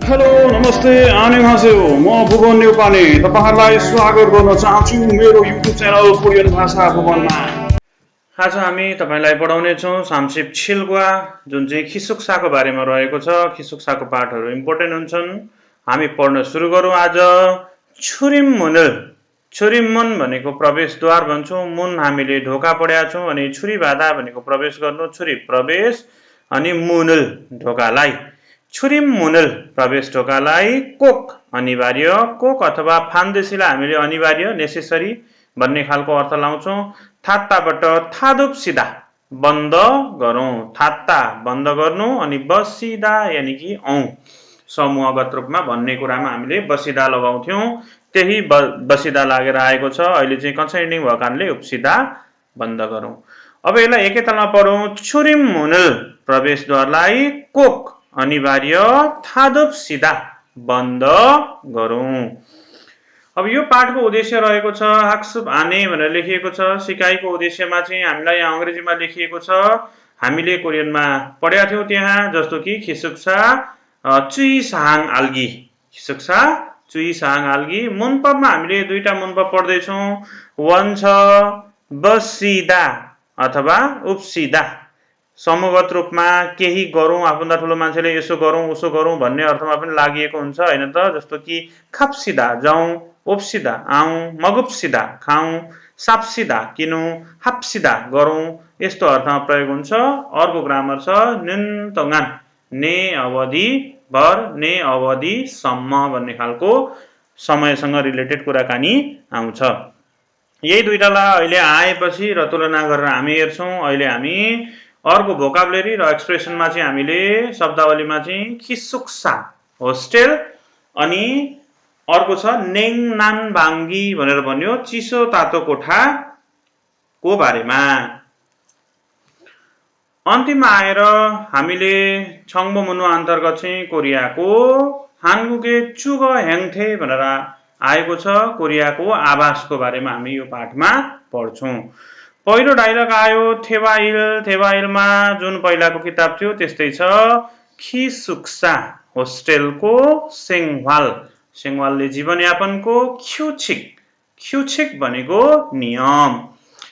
Hello नमस्ते आन्यहासेओ म भुवन नेउपाने तपाईहरुलाई स्वागत गर्न चाहन्छु मेरो युट्युब च्यानल कोरियन भाषा भुवनमा। आज हामी तपाईलाई पढाउने छौं सामसिप छिल्गुवा जुन चाहिँ खिसुक्साको बारेमा रहेको छ। खिसुक्साको पाठहरु इम्पोर्टेन्ट हुन्छन्। हामी पढ्न सुरु गरौँ। आज छुरिम मुनल छुरिम मुन भनेको प्रवेशद्वार भन्छौं। मुन हामीले ढोका पढ्या छौं अनि छुरी बाधा भनेको प्रवेश गर्नु, छुरी प्रवेश अनि मुनल ढोकालाई। छुरिम मुनल प्रवेश ढोकालाई कोक अनिवार्य, कोक अथवा फान्देसीलाई हामीले अनिवार्य नेसेसरी भन्ने खालको अर्थ लाउँछौं। थात्ताबाट थादुप सिधा बन्द गरौँ, थात्ता बन्द गर्नु अनि बसिदा यानि कि औं समूहगत रूपमा भन्ने कुरामा हामीले बसिदा लगाउँथ्यौं। त्यही बसिदा लागेर आएको छ। अहिले चाहिँ कन्साइनिङ भएको कारणले उपसिदा बन्द गरौँ। अब यसलाई एकैतालमा पढौँ। छुरिम मुनल प्रवेशद्वारलाई कोक अनिवार्य, थादुप सिधा बन्द गरौँ। अब यो पाठको उद्देश्य रहेको छ हाक्सुप आने भनेर लेखिएको छ। सिकाइको उद्देश्यमा चाहिँ हामीलाई यहाँ अंग्रेजीमा लेखिएको छ। हामीले कोरियनमा पढ्या थियौं त्यहाँ, जस्तो कि खिसुक्सा चुई साहाङ आल्गी, खिसुक्सा चुई साहाङ आल्गी। मुनपमा हामीले दुईटा मुनप पढ्दै छौं। वन छ बसिदा अथवा उपसिदा। समूहगत रूपमा केही गरौँ, आफूभन्दा ठूलो मान्छेले यसो गरौँ उसो गरौँ भन्ने अर्थमा पनि लागिएको हुन्छ हैन त। जस्तो कि खाप्सिदा जाउँ, ओप्सिदा आउँ, मगुप्सिदा खाउँ, साप्सिदा किनौँ, हाप्सिदा गरौँ, यस्तो अर्थमा प्रयोग हुन्छ। अर्को ग्रामर छ न्युन्तगान, ने अवधि भर ने अवधि सम्म भन्ने खालको समयसँग रिलेटेड कुराकानी आउँछ। यही दुईटालाई अहिले आएपछि र तुलना गरेर हामी हेर्छौं। अहिले हामी अर्को भोकाबुलेरी र एक्सप्रेसनमा चाहिँ हामीले शब्दावलीमा चाहिँ खिसुक्सा होस्टेल अनि अर्को छ नेङनान बाङ्गी भनेर भन्यो चिसो तातो कोठाको बारेमा। अन्तिममा आएर हामीले छङ्बो मुनु अन्तर्गत चाहिँ कोरियाको हानगुगे चुग हेङथे भनेर आएको छ। कोरियाको आवासको बारेमा हामी यो पाठमा पढ्छौं। पहिलो डायलग आयो थेवाइल, थेवाइलमा जुन पहिलाको किताब थियो त्यस्तै छ। खिसुक्सा होस्टेलको सेङवाल, सेङवालले जीवनयापनको ख्युछिक, ख्युछिक भनेको नियम,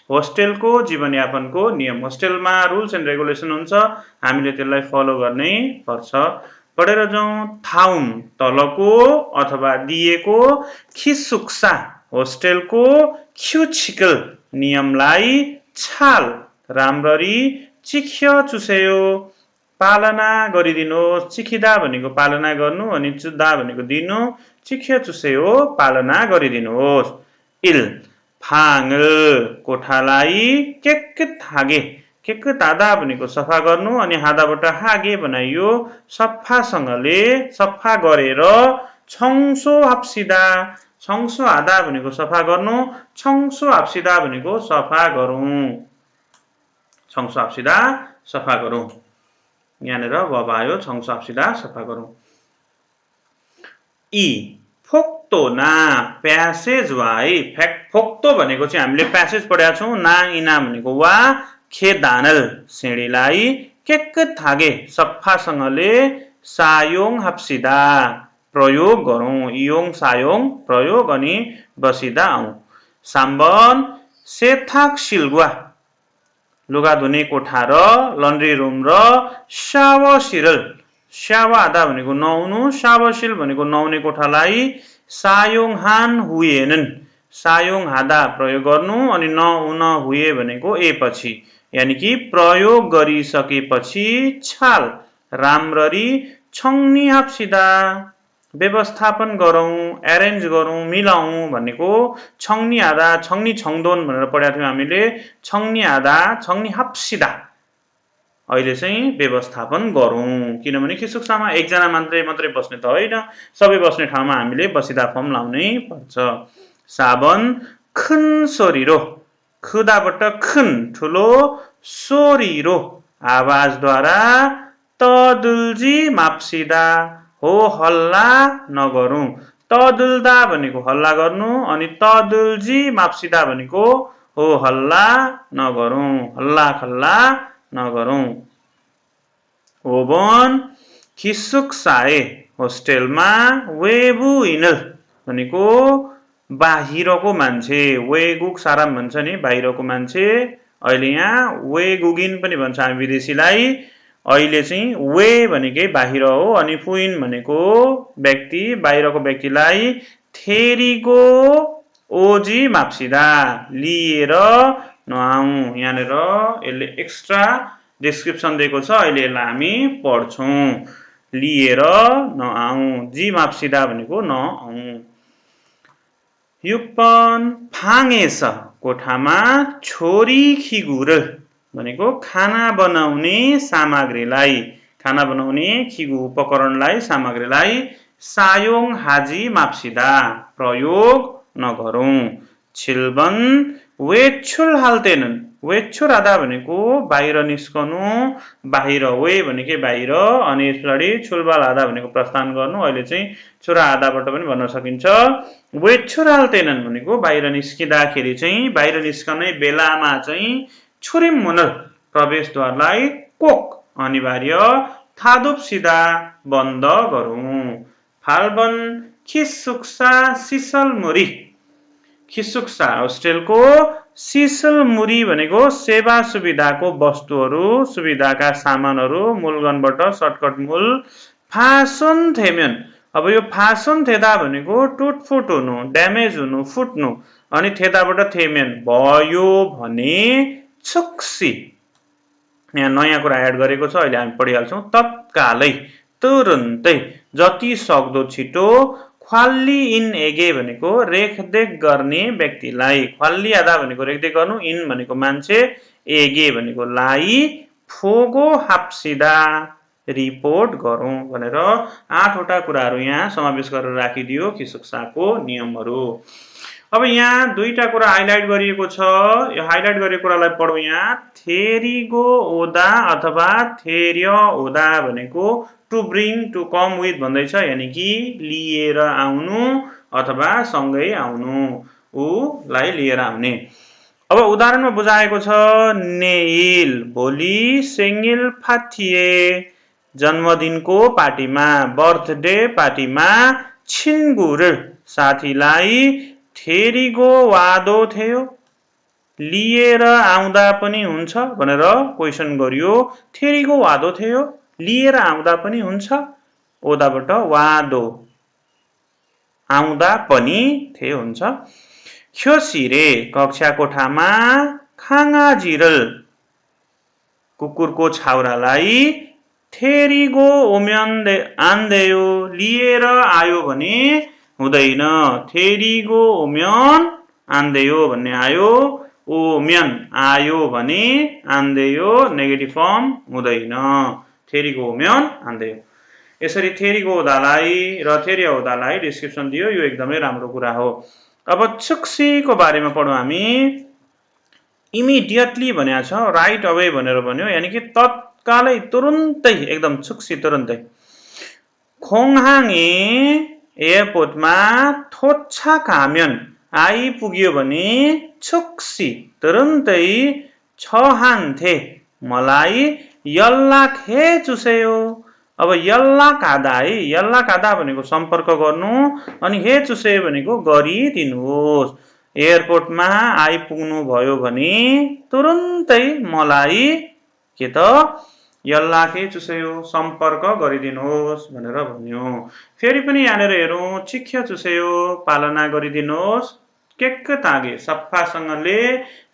होस्टेलको जीवनयापनको नियम। होस्टेलमा रुल्स एन्ड रेगुलेसन हुन्छ, हामीले त्यसलाई फलो गर्नै पर्छ। पढेर जाउँ। थाउन तलको अथवा दिएको, खिसुक्सा होस्टेलको ख्युछिकल नियमलाई छाल राम्ररी चिख्य चुसेयो पालना गरिदिनुहोस्। चिखिदा भनेको पालना गर्नु अनि चुद्दा भनेको दिनु, चिख्य चुसेयो पालना गरिदिनुहोस्। इल फाङल कोठालाई केक हागे, केक तादा भनेको सफा गर्नु अनि हादाबाट हागे बनाइयो सफासँगले सफा गरेर। छङसो हाप्सिदा, छङसो हादा भनेको सफा गर्नु, छङसो हाप्सिदा भनेको सफा गरौँ, छङसो हाप्सिदा सफा गरौँ। यहाँनिर वर्ब आयो छङसो हाप्सिदा सफा गरौँ। इ फोक्तो ना प्यासेज वाइ, फोक्तो भनेको चाहिँ हामीले प्यासेज पढ्या छौं। ना इना भनेको वा, खेदानल सिँढीलाई, केक थागे सफासँगले, सायोङ हाप्सिदा प्रयोग गरौँ, इयोङ सायोङ प्रयोग अनि बसिदा आउँ। साम्बन सेथाक सिल्गुवा लुगा धुने कोठा र लन्ड्री रुम र सावसिरल, सावा आदा भनेको नुहाउनु, सावसिल भनेको नुहाउने कोठालाई सायोङ हान हुएनन्, सायोङ हादा प्रयोग गर्नु अनि नहुन हुए भनेको ए पछि, यानि कि प्रयोग गरिसकेपछि छाल राम्ररी छङ्नी हाप्सिदा व्यवस्थापन गरौँ, एरेन्ज गरौँ, मिलाउँ भनेको छङ्नी आदा, छङ्नी छङ्दोन भनेर पढ्या थियौं हामीले। छङ्नी आदा छङ्नी हाप्सिदा अहिले चाहिँ व्यवस्थापन गरौँ, किनभने खिसुक्सामा एकजना मात्रै बस्ने त होइन, सबै बस्ने ठाउँमा हामीले बसिदा फर्म लाउनै पर्छ। साबन खन सोरिरो, खुदाबाट खन ठुलो, सोरिरो आवाजद्वारा, तदुल्जी माप्सिदा हो हल्ला नगरौँ, तदुल्दा भनेको हल्ला गर्नु अनि तदुल्जी माप्सिदा भनेको हो हल्ला नगरौँ, हल्ला खल्ला नगरौँ। ओबन खिसुक्साए होस्टेलमा वेबु इनल भनेको बाहिरको मान्छे, वेगुक साराम भन्छ नि बाहिरको मान्छे। अहिले यहाँ वेगुगिन पनि भन्छ हामी विदेशीलाई। अहिले चाहिँ वे भनेकै बाहिर हो अनि पुइन भनेको व्यक्ति, बाहिरको व्यक्तिलाई थेरीगो ओजी माप्सिदा लिएर नआऊ। यहाँनिर यसले एक्स्ट्रा डिस्क्रिप्सन दिएको छ, अहिले यसलाई हामी पढ्छौँ। लिएर नआऊ, जी माप्सिदा भनेको नआऊ। युक्पन फाङेस कोठामा छोरी खिगुर भनेको खाना बनाउने सामग्रीलाई, खाना बनाउने खिगु उपकरणलाई, सामग्रीलाई सायोङ हाजी माप्सिदा प्रयोग नगरौँ। छिल्बन वेछुल हाल्तेनन्, वेछुल आधा भनेको बाहिर निस्कनु, बाहिर वे भनेकै बाहिर अनि यसलाई छुलबाल आधा भनेको प्रस्थान गर्नु। अहिले चाहिँ छुरा आधाबाट पनि भन्न सकिन्छ। वेछुल हाल्तेनन् भनेको बाहिर निस्किँदाखेरि चाहिँ, बाहिर निस्कने बेलामा चाहिँ छुरिम मुनल प्रवेशद्वारलाई कोक अनिवार्य थादुप सिधा बन्द गरौँ। फाल्बन खिसुक्सा सिसलमुरी, खिसुक्सा होस्टेलको, सिसलमुरी भनेको सेवा सुविधाको वस्तुहरू, सुविधाका सामानहरू, मूलगणबाट सर्टकट मूल फासन थेमेन। अब यो फासन थेदा भनेको टुटफुट हुनु, ड्यामेज हुनु, फुट्नु अनि थेदाबाट थेमेन भयो भने छुक्सी। यहाँ नयाँ कुरा एड गरेको छ, अहिले हामी पढिहाल्छौँ। तत्कालै, तुरुन्तै, जति सक्दो छिटो। ख्वाल्ली इन एगे भनेको रेखदेख गर्ने व्यक्तिलाई, ख्वाल्ली आधा भनेको रेखदेख गर्नु, इन भनेको मान्छे, एगे भनेको लाई फोगो हाप्सिदा रिपोर्ट गरौँ भनेर 8 वटा कुराहरू यहाँ समावेश गरेर राखिदियो खिसुक्साको नियमहरू। अब यहाँ 2टा कुरा हाइलाइट गरिएको छ, यो हाइलाइट गरेको कुरालाई पढौँ। यहाँ थेरीगो ओदा अथवा थेर्य ओदा भनेको to bring, to come with भन्दैछ, यानि कि लिएर आउनु अथवा सँगै आउनु, ऊलाई लिएर आउने। अब उदाहरणमा बुझाएको छ, नेइल भोलि सेङ्गिल फाथिए जन्मदिनको पार्टीमा, बर्थडे पार्टीमा छिन्गुर साथीलाई थेरीगो वादो थियो, लिएर आउँदा पनि हुन्छ भनेर क्वेसन गरियो। थेरीगो वादो थियो, लिएर आउँदा पनि हुन्छ, ओदाबाट वादो आउँदा पनि थे हुन्छ। ख्योसिरे कक्षा कोठामा खाङा जिरल कुकुरको छाउरालाई थेरीगो ओम्यन आन्देयो, लिएर आयो भने हुँदैन। थेरीगो ओम्यन आन्देयो भन्ने आयो, ओम्यन आयो भने आन्देयो नेगेटिभ फर्म हुँदैन। थेरीगो ओम्यन आन्देयो। यसरी थेरीगो ओदालाई र थेर्य ओदालाई डिस्क्रिप्सन दियो, यो एकदमै राम्रो कुरा हो। अब छुक्सीको बारेमा पढौँ हामी। इमिडिएटली भनेको छ, राइट अवे भनेर भन्यो, यानि कि तत्कालै, तुरुन्तै, एकदम छुक्सी तुरुन्तै। खोङहाङे एयरपोर्टमा थोच्छा काम्यन आइपुग्यो भने छुक्सी तुरुन्तै छहान्थे मलाई यल्लाक हे चुसेयो। अब यल्लाक आधा है, यल्लाक आधा भनेको सम्पर्क गर्नु अनि हे चुसेयो भनेको गरिदिनुहोस्। एयरपोर्टमा आइपुग्नु भयो भने तुरुन्तै मलाई के त यल्लाके चुसेयो सम्पर्क गरिदिनुहोस् भनेर भन्यो। फेरि पनि यहाँनिर हेरौँ, चिख्य चुसेयो पालना गरिदिनुहोस्, केक्क तागे सफासँगले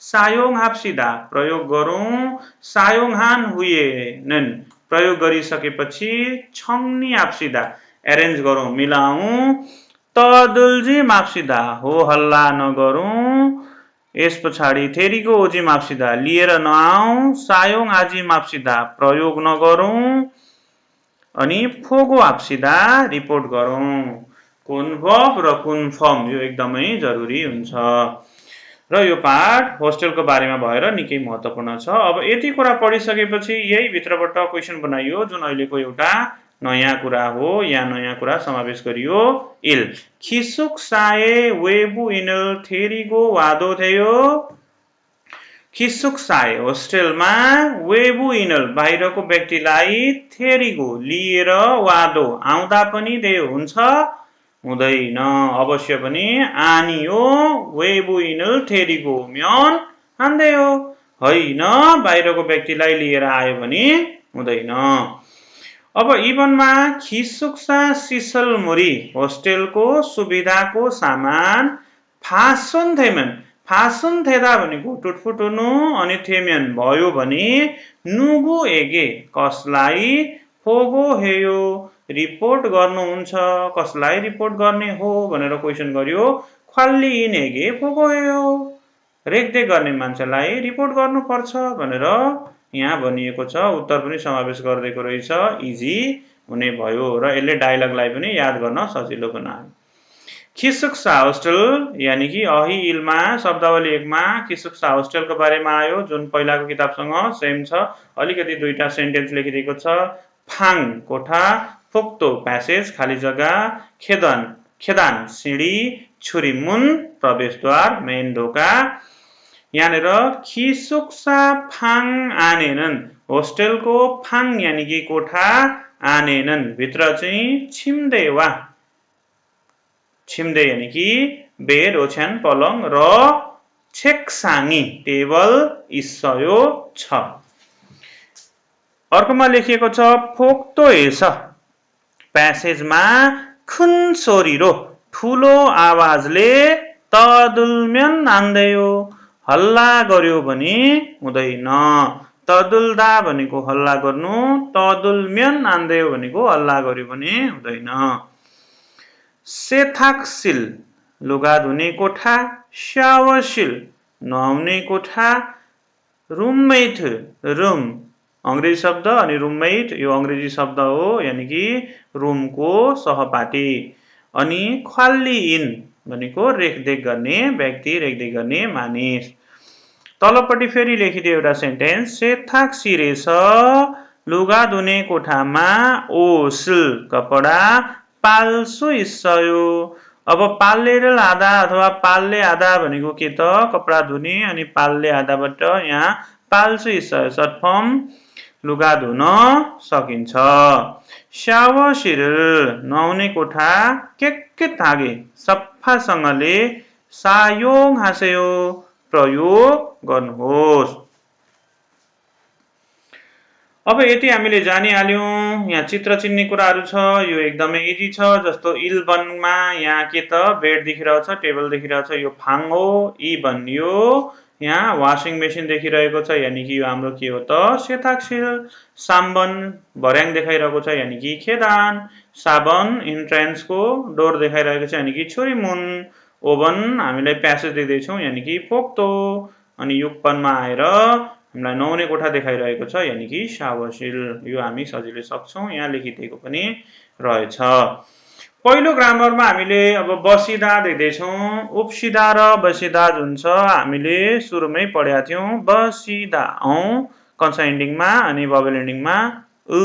सायोङ हाप्सिदा प्रयोग गरौँ, सायोङ हान हुए नन् प्रयोग गरिसकेपछि छङ्नी हाप्सिदा एरेन्ज गरौँ, मिलाउँ। तदुल्जी माप्सिदा हो हल्ला नगरौँ। यस पछाडि थेरीगो ओजी माप्सिदा लिएर नआऊ, सायोङ आजी माप्सिदा प्रयोग नगरौँ अनि फोगो हाप्सिदा रिपोर्ट गरौँ। कुन भर्ब र कुन फर्म यो एकदमै जरुरी हुन्छ र यो पाठ होस्टेलको बारेमा भएर निकै महत्त्वपूर्ण छ। अब यति कुरा पढिसकेपछि यही भित्रबाट क्वेसन बनाइयो, जुन अहिलेको एउटा नयाँ कुरा हो, यहाँ नयाँ कुरा समावेश गरियो। इल खिसुक्साए वेबु इनल थेरीगो वादो थियो, खिसुक्साए होस्टेलमा वेबुइनल बाहिरको व्यक्तिलाई थेरिगो लिएर वादो आउँदा पनि दे हुन्छ हुँदैन अवश्य पनि आनियो वेबुइनल थेरिगो म्यान हान्देयो होइन बाहिरको व्यक्तिलाई लिएर आयो भने हुँदैन अब इभनमा खिसुक्सा सिसलमुरी होस्टेलको सुविधाको सामान फासुन थेमेन फासुन थेदा भनेको टुटफुट हुनु अनि थेमेन भयो भने नुगु एगे कसलाई फोगो हेयो रिपोर्ट गर्नुहुन्छ कसलाई रिपोर्ट गर्ने हो भनेर क्वेसन गर्यो ख्वाल्ली इन एगे फोगो हेयो रेखदेख गर्ने मान्छेलाई रिपोर्ट गर्नुपर्छ भनेर यहाँ भनिएको छ उत्तर पनि समावेश गरिदिएको रहेछ इजी हुने भयो र यसले डायलगलाई पनि याद गर्न सजिलो बनायो खिसुक्सा होस्टेल यानी कि अहि इलमा शब्दावली 1 मा खिसुक्सा होस्टेलको बारेमा आयो जुन पहिलाको किताबसँग सेम छ अलिकति दुईटा सेन्टेन्स लेखिदिएको छ फाङ कोठा फोक्तो प्यासेज खाली जग्गा खेदान सिडी छुरीमुन प्रवेशद्वार मेन ढोका यहाँनिर खिसुक्सा फाङ आनेनन् होस्टेलको फाङ यानी कि कोठा आनेनन् भित्र चाहिँ छिम्दे यानी कि बेड ओछ्यान पलङ र छेक्साङी टेबल इसयो छ अर्कोमा लेखिएको छ फोक्तो हेस प्यासेजमा खुनसोरिरो ठुलो आवाजले तदुल्म्यन आन्देयो हल्ला गर्यो भने हुँदैन तदुल्दा भनेको हल्ला गर्नु तदुल्म्यन आन्देयो भनेको हल्ला गर्यो भने हुँदैन सेथाक्सिल लुगा धुने कोठा शावरसिल नुहाउने कोठा रुममेट रुम अंग्रेजी शब्द अनि रुममेट यो अंग्रेजी शब्द हो यानी कि रुमको सहपाठी अनि ख्वाल्ली इन भनेको रेखदेख गर्ने व्यक्ति रेखदेख गर्ने मानिस तलपट्टि फेरि लेखिदियो एउटा सेन्टेन्स सेथाक्सिरेस लुगा धुने कोठामा ओसल कपडा पाल्सो इसयो अब पाल्ले र आधा अथवा पाल्ले आधा भनेको के त कपडा धुने अनि पाल्ले आधाबाट यहाँ पाल्सो इसयो सर्ट फर्म लुगा धुन सकिन्छ शावरसिल नुहाउने कोठा के थागे सफासँगले सायोङ हासेयो प्रयोग गर्नुहोस् अब यति हामीले जानिहाल्यौं यहाँ चित्र चिन्ने कुराहरु छ यो एकदमै इजी छ जस्तो इल बनमा यहाँ के त बेड देखिरहेको छ टेबल देखिरहेको छ यो फाङ हो इ बन यो यहाँ वाशिङ मेसिन देखिरहेको छ यानी कि यो हाम्रो के हो त सेथाक्सिल साम्बन भर्याङ देखाइरहेको छ यानी कि खेदान साबन इन्ट्रान्सको डोर देखाइरहेको छ यानी कि छुरीमुन ओभन हामीलाई प्यासेज दिँदै छौं यानी कि पोक्तो अनि युगपनमा आएर हामीलाई नुहाउने कोठा देखाइरहेको छ यानी कि शावरसिल यो हामी सजिलै सक्छौं यहाँ लेखिदिएको पनि रहेछ पहिलो ग्रामरमा हामीले अब बसिदा देख्दै छौं उपसिदा र बसिदा जुन छ हामीले सुरुमै पढेका थियौं बसिदा औ कन्सोनेन्ट एन्डिङमा अनि भोवेल एन्डिङमा उ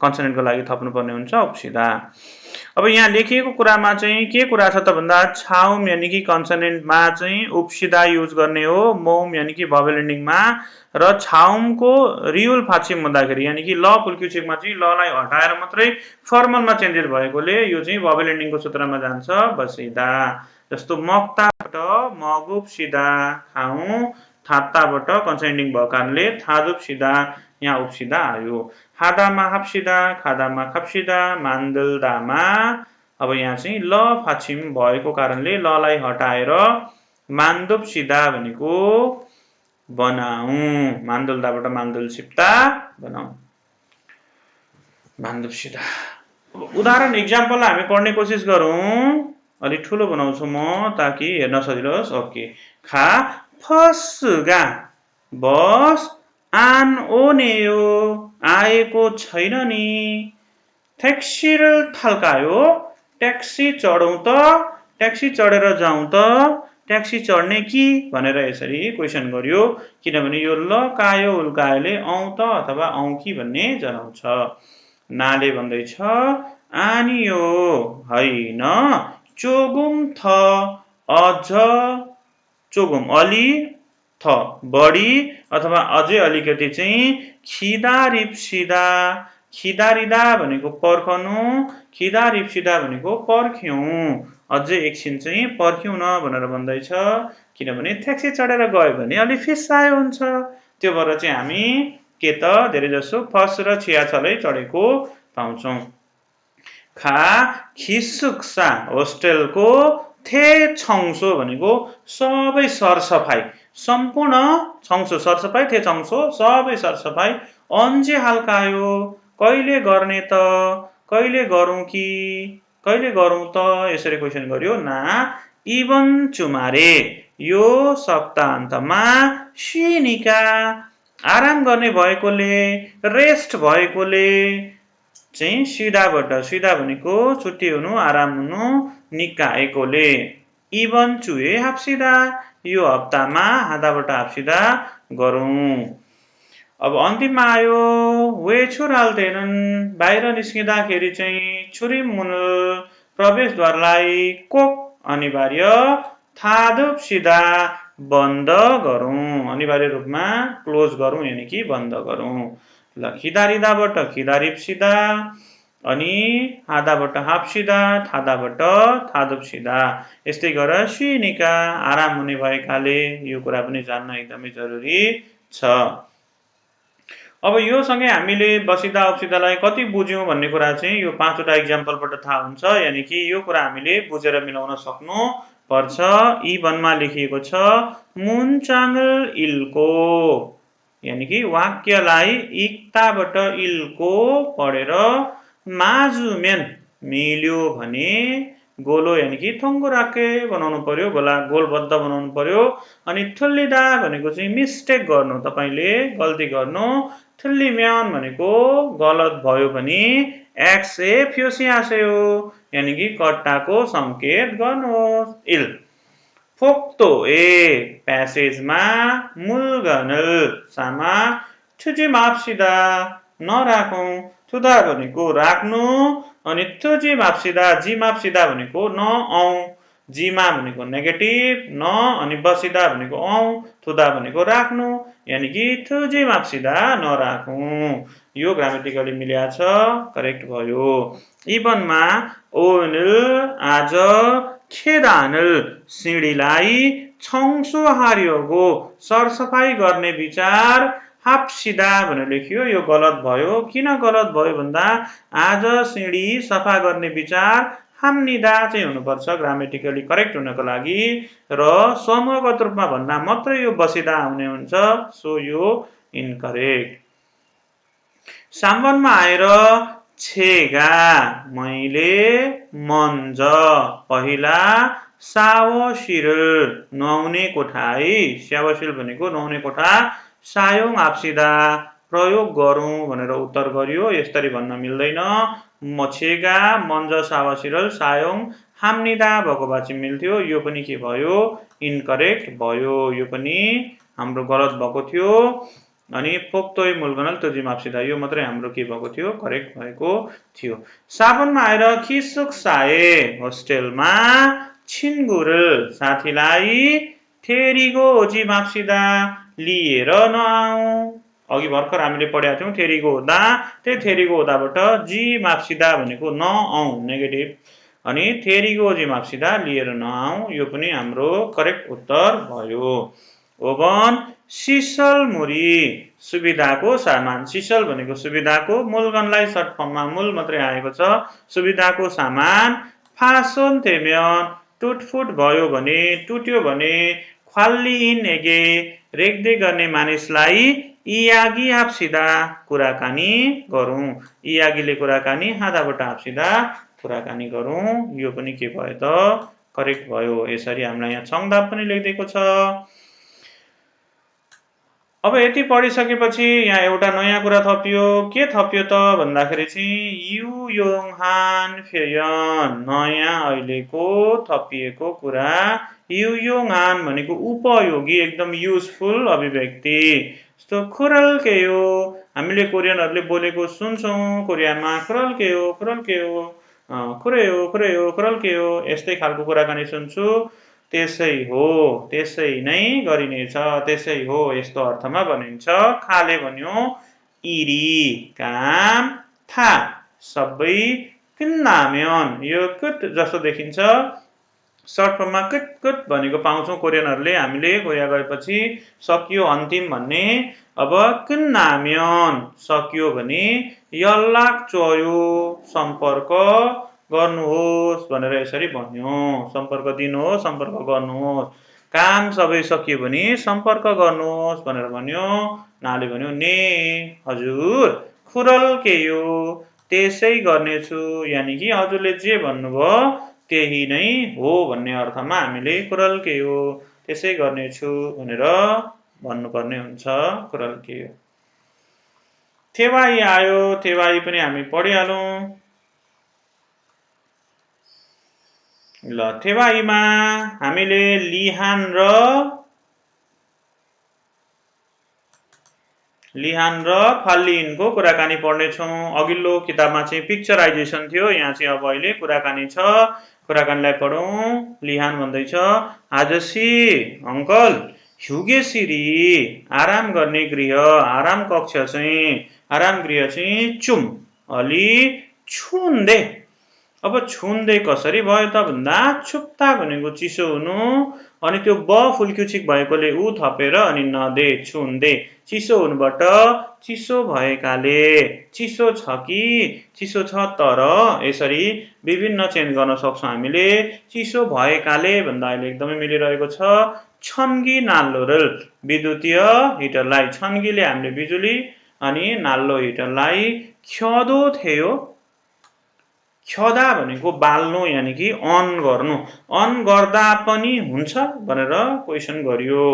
कन्सोनेन्टको लागि थप्नु पर्ने हुन्छ उपसिदा अब यहाँ लेखिएको कुरामा चाहिँ के कुरा छ त भन्दा छाउम यानी कि कन्सोनेन्टमा चाहिँ उपसिदा युज गर्ने हो मौम यानी कि भोवेल एन्डिङमा र छाउमको रियुल फाछिम हुँदाखेरि यानी कि ल फुल्क्युचेकमा चाहिँ ललाई हटाएर मात्रै फर्मलमा चेन्जेस भएकोले यो चाहिँ भोवेल एन्डिङको सूत्रमा जान्छ बसिदा जस्तो मक्ताबाट मगुप सिदा खाऊ थात्ताबाट कन्सोनेन्ट भएको कारणले थादुप सिदा यहाँ उपसिदा आयो हादामा हाप्सिदा खादामा खप्सिदा मान्दलदामा अब यहाँ चाहिँ ल फाछिम भएको कारणले ललाई हटाएर मान्दुप सिदा भनेको बनाऊ मान्दलदाबाट मान्दल सिप्ता बनाऊ मान्दुप सिदा उदाहरण एक्जाम्पल हामी पढ्ने कोसिस गरौं अलि ठुलो बनाउँछु म ताकि हेर्न सजिलो होस् ओके खा फसगा बस आन ओनेयो आएको छैन नि ट्याक्सी थल्कायो ट्याक्सी चढौं त ट्याक्सी चढेर जाउँ त ट्याक्सी चढ्ने कि भनेर यसरी क्वेशन गर्यो किनभने यो ल कायो उल्कायोले औ त अथवा औ कि भन्ने जनाउँछ नाले भन्दैछ आनियो हैन चोगुम थ अझ चोगुम अलि थ बढी अथवा अझै अलिकति चाहिँ खिदा रिप्सिदा खिदारिदा भनेको पर्खनु खिदा रिप्सिदा भनेको पर्ख्यौं अझै एकछिन चाहिँ पर्ख्यौं न भनेर भन्दैछ किनभने ट्याक्सी चढेर गयो भने अलि फिस्सायो हुन्छ त्यो भएर चाहिँ हामी के त धेरै जसो फस र छियाछलै चढेको पाउँछौं खा खिसुक्सा होस्टेलको थे छौसो भनेको सबै सरसफाई सम्पूर्ण छौसो सरसफाई थे छौसो सबै सरसफाई अन्जे हाल्कायो कहिले गर्ने त कहिले गरौँ कि कहिले गरौँ त यसरी क्वेसन गर्यो ना इबन चुमारे यो सप्ताहन्तमा सिनिका आराम गर्ने भएकोले रेस्ट भएकोले चाहिँ सिधा भनेको छुट्टी हुनु आराम हुनु निकाएकोले इबन चुए हाप्सिदा यो हप्तामा हादाबाट हाप्सिदा गरौँ अब अन्तिममा आयो वे छुराल्दैनन् बाहिर निस्किँदाखेरि चाहिँ छुरी मुनल प्रवेशद्वारलाई कोक अनिवार्य थादुप्सिदा बन्द गरौँ अनिवार्य रूपमा क्लोज गरौँ यानि कि बन्द गरौँ ल खिदारिदाबाट खिदारिप्सिदा अनि हादाबाट हाप्सिदा थादाबाट थादुप्सिदा यस्तै गरेर सिनिका आराम हुने भएकाले यो कुरा पनि जान्न एकदमै जरुरी छ अब यो सँगै हामीले बसिदा उपसिदालाई कति बुझ्यौं भन्ने कुरा चाहिँ यो पाँचवटा एक्जाम्पलबाट थाहा हुन्छ यानि कि यो कुरा हामीले बुझेर मिलाउन सक्नु पर्छ यी वनमा लेखिएको छ मुनचाङल इल्को यानि कि वाक्यलाई इक्ताबाट इल्को पढेर माजुमेन मिल्यो भने गोलो यानि कि थङ्गो राखे बनाउनु पर्यो गोलबद्ध बनाउनु पर्यो अनि ठुल्लिदा भनेको चाहिँ मिस्टेक गर्नु तपाईले गल्ती गर्नु ठुल्लिम्यान भनेको गलत भयो भने एक्से फ्योसी आसेयो यानि कि कट्टाको संकेत गर्नुहोस् इल फोक्तो ए प्यासेजमा मुलगनल सामा छुजी माप्सिदा नराखौं थुदा भनेको राख्नु अनि तुजी माप्सिदा जी माप्सिदा भनेको न औ जीमा भनेको नेगेटिभ न अनि बसिदा भनेको औ थुदा भनेको राख्नु यानि कि तुजी माप्सिदा नराखौं यो ग्रामेटिकली मिल्या छ करेक्ट भयो इबनमा ओनल आज खेदानल सिडीलाई छौसो हार्योगो सरसफाई गर्ने विचार हाप्सिदा भनेर लेखियो यो गलत भयो किन गलत भयो भन्दा आज सिडी सफा गर्ने विचार हाम्निदा चाहिँ हुनुपर्छ ग्रामेटिकली करेक्ट हुनको लागि र समूहगत रूपमा भन्दा मात्र यो बसिदा आउने हुन्छ सो यो इनकरेक्ट साम्बनमा आएर छेगा मैले मन्ज पहिला सावशिर नुहाउने कोठा है स्यावशिल भनेको नुहाउने कोठा सायोङ आप्सिदा प्रयोग गरौँ भनेर उत्तर गरियो यसरी भन्न मिल्दैन मछेगा मन्ज सावशिरल सायोङ हाम्निदा भएको भए चाहिँ मिल्थ्यो यो पनि के भयो इनकरेक्ट भयो यो पनि हाम्रो गलत भएको थियो अनि फोक्तोय मुलगनल तुजी माप्सिदा यो मात्रै हाम्रो के भएको थियो करेक्ट भएको थियो साबनमा आएर खिसुक साए होस्टेलमा छिनगुर साथीलाई थेरिगो ओजी माप्सिदा लिएर नआऊ अघि भर्खर हामीले पढेका थियौं थेरिगो हुँदा त्यही थेरिगो हुँदाबाट जी माप्सिदा भनेको नआऊ नेगेटिभ अनि थेरिगो जी माप्सिदा लिएर नआऊ यो पनि हाम्रो करेक्ट उत्तर भयो ओभन सिसल मुरी सुविधाको सामान सिसल भनेको सुविधाको मुलगनलाई सर्ट फर्ममा मूल मात्रै आएको छ सुविधाको सामान फासोन थेम्यन टुटफुट भयो भने टुट्यो भने ख्वाल्ली इन एगे रेखदेख गर्ने मानिसलाई इयागी हाप्सिदा कुराकानी गरौँ इयागीले कुराकानी हादाबाट हाप्सिदा कुराकानी गरौँ यो पनि के भयो त करेक्ट भयो यसरी हामीलाई यहाँ छङदाप पनि लेखिदिएको छ अब यति पढिसकेपछि यहाँ एउटा नयाँ कुरा थपियो के थपियो त भन्दाखेरि चाहिँ यु योङ हान फेयन नयाँ अहिलेको थपिएको कुरा यु योङ हान भनेको उपयोगी एकदम युजफुल अभिव्यक्ति जस्तो खुरल के हो हामीले कोरियनहरूले बोलेको सुन्छौँ कोरियामा खुरल के हो खुरे हो खुरल के हो यस्तै खालको कुराकानी सुन्छु त्यसै हो, त्यसै नै गरिनेछ, त्यसै हो यस्तो अर्थमा बनिन्छ। खाले भन्यो इरी काम था सबै किन्नाम्योन यो कुट जस्तो देखिन्छ। सर्ट फर्ममा कुट कुट भनेको पाउँछौँ कोरियनहरूले हामीले कोरिया गएपछि सकियो अन्तिम भन्ने। अब किन्नाम्योन सकियो भने यल्लाक चोयो सम्पर्क गर्नुहोस् भनेर यसरी भन्यो। सम्पर्क दिनुहोस्, सम्पर्क गर्नुहोस्। काम सबै सकियो भने सम्पर्क गर्नुहोस् भनेर भन्यो। नाले भन्यो ने हजुर खुरल केयो त्यसै गर्नेछु, यानि कि हजुरले जे भन्नुभयो त्यही नै हो भन्ने अर्थमा हामीले खुरल केयो त्यसै गर्नेछु भनेर भन्नुपर्ने हुन्छ। खुरल केयो। थेवाई आयो, थेवाई पनि हामी पढिहालौँ। ल थेवाईमा हामीले लिहान र फाल्लिनको कुराकानी पढ्नेछौँ। अघिल्लो किताबमा चाहिँ पिक्चराइजेसन थियो, यहाँ चाहिँ अब अहिले कुराकानी छ। कुराकानीलाई पढौँ। लिहान भन्दैछ आजसी अङ्कल ह्युगेसिरी आराम गर्ने गृह, आराम कक्ष चाहिँ आराम गृह चाहिँ चुम अलि छुन्दे। अब छुन्दे कसरी भयो त भन्दा छुप्ता भनेको चिसो हुनु, अनि त्यो ब फुल्क्युचिक भएकोले उ थपेर अनि नदे छुन्दे चिसो हुनुबाट चिसो भएकाले चिसो छ कि चिसो छ तर यसरी विभिन्न चेन्ज गर्न सक्छौँ हामीले। चिसो भएकाले भन्दा अहिले एकदमै मिलिरहेको छ। छन्गी नाल्लो विद्युतीय हिटरलाई छन्गीले हामीले बिजुली अनि नाल्लो हिटरलाई ख्यदो थियो। ख्यदा भनेको बाल्नु यानि कि अन गर्नु, अन गर्दा पनि हुन्छ भनेर क्वेसन गरियो।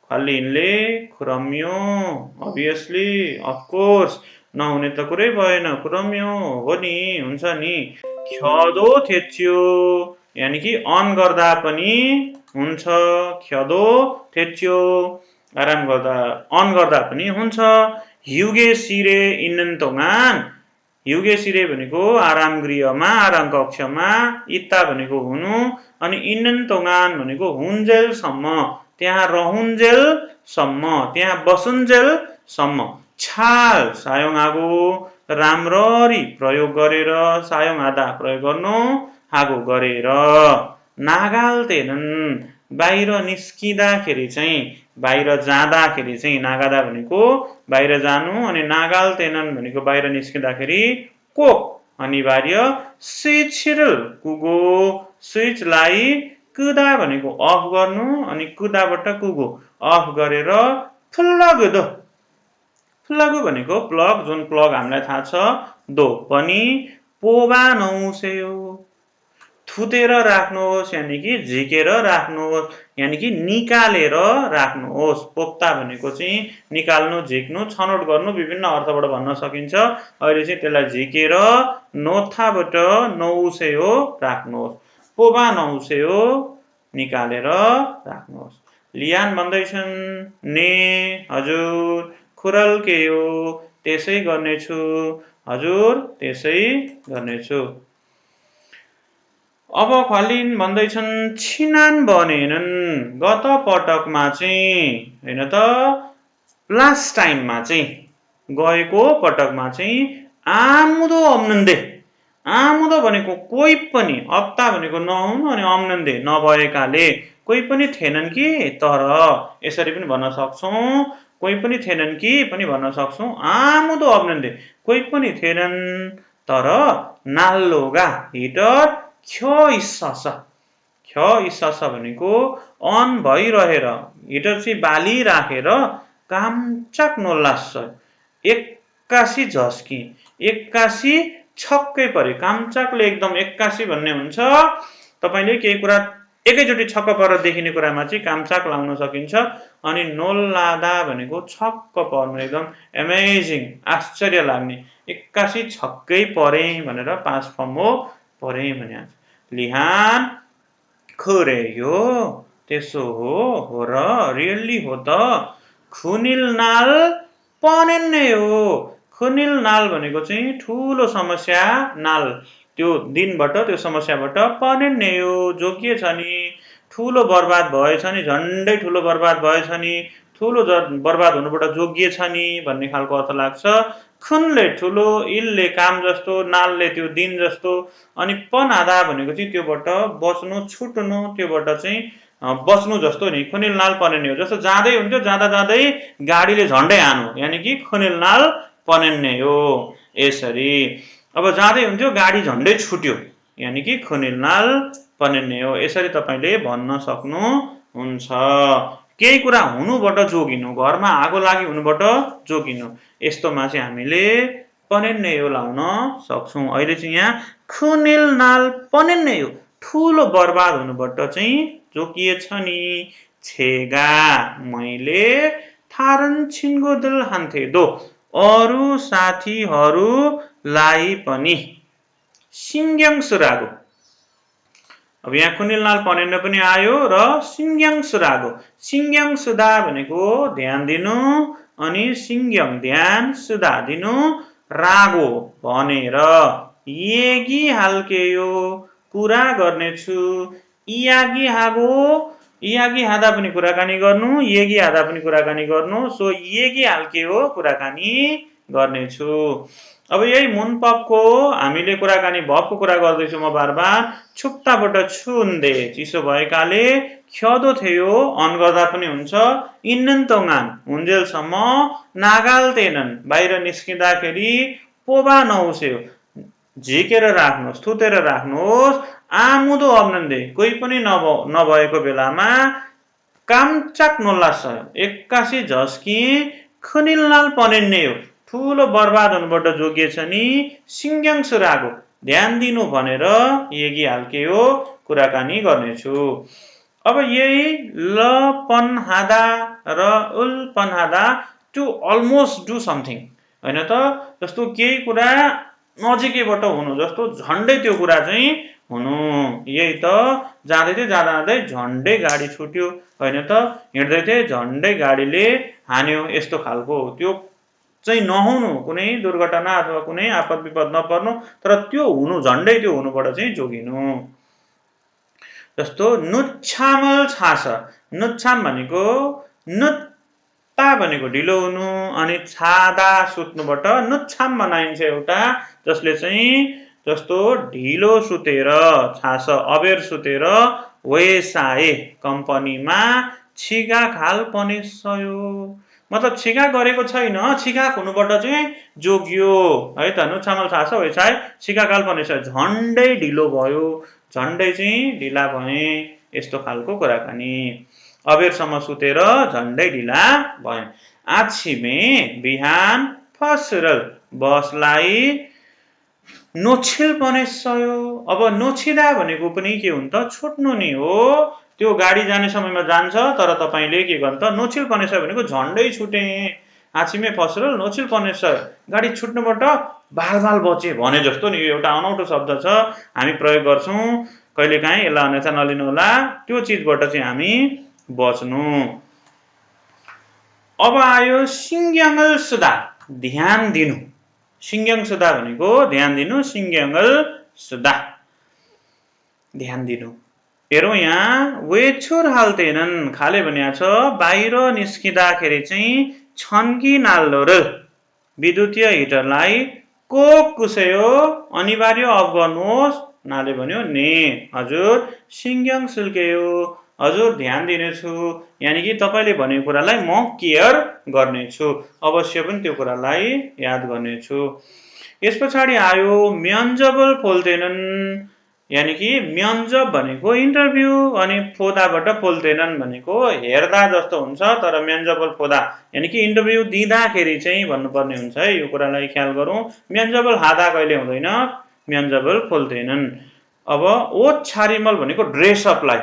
फाल्लिनले खुरम्यो अभियसली अफकोर्स नहुने त कुरै भएन, खुरम्यो हो नि हुन्छ नि। ख्यदो थेच्यो यानि कि अन गर्दा पनि हुन्छ, ख्यदो थेच्यो आराम गर्दा अन गर्दा पनि हुन्छ। ह्युगे सिरे इन्नन तोङान ह्युगे सिरे भनेको आराम गृहमा आराम कक्षमा, इत्ता भनेको हुनु अनि इन्नन तोङान भनेको हुन्जेलसम्म त्यहाँ रहन्जेलसम्म त्यहाँ बसुन्जेलसम्म। छाल सायोङ आगो राम्ररी प्रयोग गरेर, सायोङ आदा प्रयोग गर्नु आगो गरेर। नागाल्तेनन् बाहिर निस्किँदाखेरि चाहिँ बाहिर जाँदाखेरि चाहिँ नागादा भनेको बाहिर जानु अनि नागाल्तेनन् भनेको बाहिर निस्किँदाखेरि को अनिवार्य स्विच कुगो स्विचलाई कुदा भनेको अफ गर्नु अनि कुदाबाट कुगो अफ गरेर प्लग भनेको प्लग जुन प्लग हामीलाई थाहा छ दो पनि पोबा नौसेयो थुतेर राख्नुहोस् यानि कि झिकेर राख्नुहोस् यानि कि निकालेर राख्नुहोस्। पोप्ता भनेको चाहिँ निकाल्नु झिक्नु छनौट गर्नु विभिन्न अर्थबाट भन्न सकिन्छ। अहिले चाहिँ त्यसलाई झिकेर नोथाबाट नौसेयो राख्नुहोस्, पोबा नौसेयो निकालेर राख्नुहोस्। लियान भन्दैछन् ने हजुर खुरल केयो त्यसै गर्नेछु, हजुर त्यसै गर्नेछु। अब फाल्लिन भन्दैछन् छिनान बनेनन् गत पटकमा चाहिँ होइन त लास्ट टाइममा चाहिँ गएको पटकमा चाहिँ आमुदो अम्नन्दे आमुदो भनेको कोही पनि, हप्ता भनेको नहुनु अनि अम्नन्दे नभएकाले कोही पनि थिएनन् कि तर यसरी पनि भन्न सक्छौँ, कोही पनि थिएनन् कि पनि भन्न सक्छौँ। आमुदो अम्नन्दे कोही पनि थिएनन् तर नाल्लोगा हिटर ख्य इस्सस भनेको अन भइरहेर हिटर चाहिँ बालिराखेर कामचाक नोल्लास एक्कासी झस्की एक्कासी छक्कै परे। कामचाकले एकदम एक्कासी भन्ने हुन्छ तपाईँले केही कुरा एकैचोटि छक्क परेर देखिने कुरामा चाहिँ कामचाक लाउन सकिन्छ। अनि नोल्लादा भनेको छक्क पर्नु एकदम एमेजिङ आश्चर्य लाग्ने, एक्कासी छक्कै परे भनेर पास्ट फर्म हो परे भने। लिहान खुरे यो त्यसो हो र रियल्ली हो त। खुनिल नाल पनेन्ने हो, खुनिल नाल भनेको चाहिँ ठुलो समस्या, नाल त्यो दिनबाट त्यो समस्याबाट पनेन्ने हो जोगिए छ नि ठुलो बर्बाद भएछ नि, झन्डै ठुलो बर्बाद भएछ नि, ठुलो बर्बाद हुनुबाट जोगिएछ नि भन्ने खालको अर्थ लाग्छ। खुनले ठुलो, इलले काम जस्तो, नालले त्यो दिन जस्तो, अनि पनादा भनेको चाहिँ त्योबाट बच्नु, छुट्नु, त्योबाट चाहिँ बच्नु जस्तो नि। खुनिल नाल पनेन्ने हो, जस्तो जाँदै हुन्थ्यो, जाँदा जाँदै गाडीले झन्डै हान्यो, यानि कि खुनिल नाल पनेन्ने हो। यसरी अब जाँदै हुन्थ्यो, गाडी झन्डै छुट्यो, यानि कि खुनिल नाल पनेन्ने हो। यसरी तपाईले भन्न सक्नुहुन्छ। केही कुरा हुनुबाट जोगिनु, घरमा आगो लागि हुनुबाट जोगिनु, यस्तोमा चाहिँ हामीले पनेन्ने हो लाउन सक्छौं। अहिले चाहिँ यहाँ खुनिल नाल पनेन्ने हो, ठुलो बर्बाद हुनुबाट चाहिँ जोगिएछ नि। छेगा मैले थारन छिन्गो दिल हान्थे दो, अरू साथीहरूलाई पनि सिङ्ग्याङ सुरागो। अब यहाँ खुनिल नाल पनेन्ने पनि आयो र सिङ्ग्याङ सुरागो। सिङ्ग्याङ सुदा भनेको ध्यान दिनु, अनि सिङ्ग्याङ ध्यान, सुदा दिनु, रागो भनेर येगी हाल्केयो कुरा गर्नेछु। इयागी हागो, इयागी हादा पनि कुराकानी गर्नु, येगी हादा पनि कुराकानी गर्नु, सो येगी हाल्केयो कुराकानी गर्नेछु। अब यही मुनपपको हामीले कुराकानी भबको कुरा गर्दैछु म बारबार। छुक्ताबाट छुन्दे चिसो भएकाले, ख्यादो थियो अन गर्दा पनि हुन्छ, इन्नन तोङान हुन्जेलसम्म, नागाल्तेनन् बाहिर निस्किँदाखेरि, पोबा नउस्यो झिकेर राख्नुहोस्, थुतेर राख्नुहोस्, आमुदो अब्नन्दे कोही पनि नभएको बेलामा, कामचाक नोल्लास एक्कासी झस्की, खुनिल नाल पनेन्ने हो, ठुलो बर्बाद हुनुबाट जोगिएछ नि, सिङ्ग्याङ सुरागो ध्यान दिनु भनेर येगी हाल्केयो कुराकानी गर्नेछु। अब यही ल पन हादा र उल पन हादा टु अलमोस्ट डु समथिङ हैन त, जस्तो केही कुरा नजिकैबाट हुनु, जस्तो झन्डै त्यो कुरा चाहिँ हुनु। यही त जाँदै थिए, जाँदा जाँदै झन्डै गाडी छुट्यो हैन त, हिँड्दै थिए झन्डै गाडीले हान्यो, यस्तो खालको त्यो चाहिँ नहुनु, कुनै दुर्घटना अथवा कुनै आपद विपद नपर्नु, तर त्यो हुनु, झन्डै त्यो हुनुबाट चाहिँ जोगिनु। जस्तो नुच्छामल छास, नुच्छाम भनेको नुत्ता भनेको ढिलो हुनु, अनि छादा सुत्नुबाट नुच्छाम बनाइन्छ एउटा, जसले चाहिँ जस्तो ढिलो सुतेर, छास अबेर सुतेर, वेसाए कम्पनीमा छिगा खाल पनेसयो, मतलब छिगा गरेको छैन, छिगाक हुनुबाट चाहिँ जोगियो है त। नुच्छामल छास वेसाए छिगा खाल पनेसयो, झन्डै ढिलो भयो, झन्डै चाहिँ ढिला भए, यस्तो खालको कुराकानी। अबेरसम्म सुतेर झन्डै ढिला भए। आछिमे बिहान फसरल बसलाई नोछिल पनेसयो। अब नोछिदा भनेको पनि के हुन्छ, छुट्नु नि हो, त्यो गाडी जाने समयमा जान्छ, तर तपाईले के गर्नु त, नोछिल पनेसयो भनेको झन्डै छुटे। आछिमे फसरल नोछिल पनेसयो, गाडी छुट्नुबाट बाल बाल बचे भने जस्तो नि। यो एउटा अनौठो शब्द छ, हामी प्रयोग गर्छौं कहिलेकाहीँ, यसलाई अन्यथा नलिनु होला, त्यो चिजबाट चाहिँ हामी बच्नु। अब आयो सिङ्ग्याङल सुदा, ध्यान दिनु। सिङ्ग्याङ सुदा भनेको ध्यान दिनु, सिङ्ग्याङल सुदा ध्यान दिनु। हेरौँ यहाँ वेछुर हाल्तेनन्, खाले भनिया छ बाहिर निस्किँदाखेरि चाहिँ छन्की नाल्लो र विद्युतीय हिटरलाई कोक कुस्यो अनिवार्य अफ गर्नुहोस्, नाले भन्यो ने हजुर सिङ्ग्याङ सुल्केयो, हजुर ध्यान दिनेछु, यानि कि तपाईले भनेको कुरालाई म केयर गर्नेछु, अवश्य पनि त्यो कुरालाई याद गर्नेछु। यस पछाडि आयो म्यन्जबल फोल्तेनन्, यानि कि म्यन्जब भनेको इन्टरभ्यू, अनि फोदाबाट फोल्तेनन् भनेको हेर्दा जस्तो हुन्छ, तर म्यन्जबल फोदा यानि कि इन्टरभ्यू दिँदाखेरि चाहिँ भन्नुपर्ने हुन्छ है, यो कुरालाई ख्याल गरौँ। म्यन्जबल हादा कहिले हुँदैन, म्यन्जबल फोल्तेनन्। अब ओत छारिमल भनेको ड्रेसअपलाई,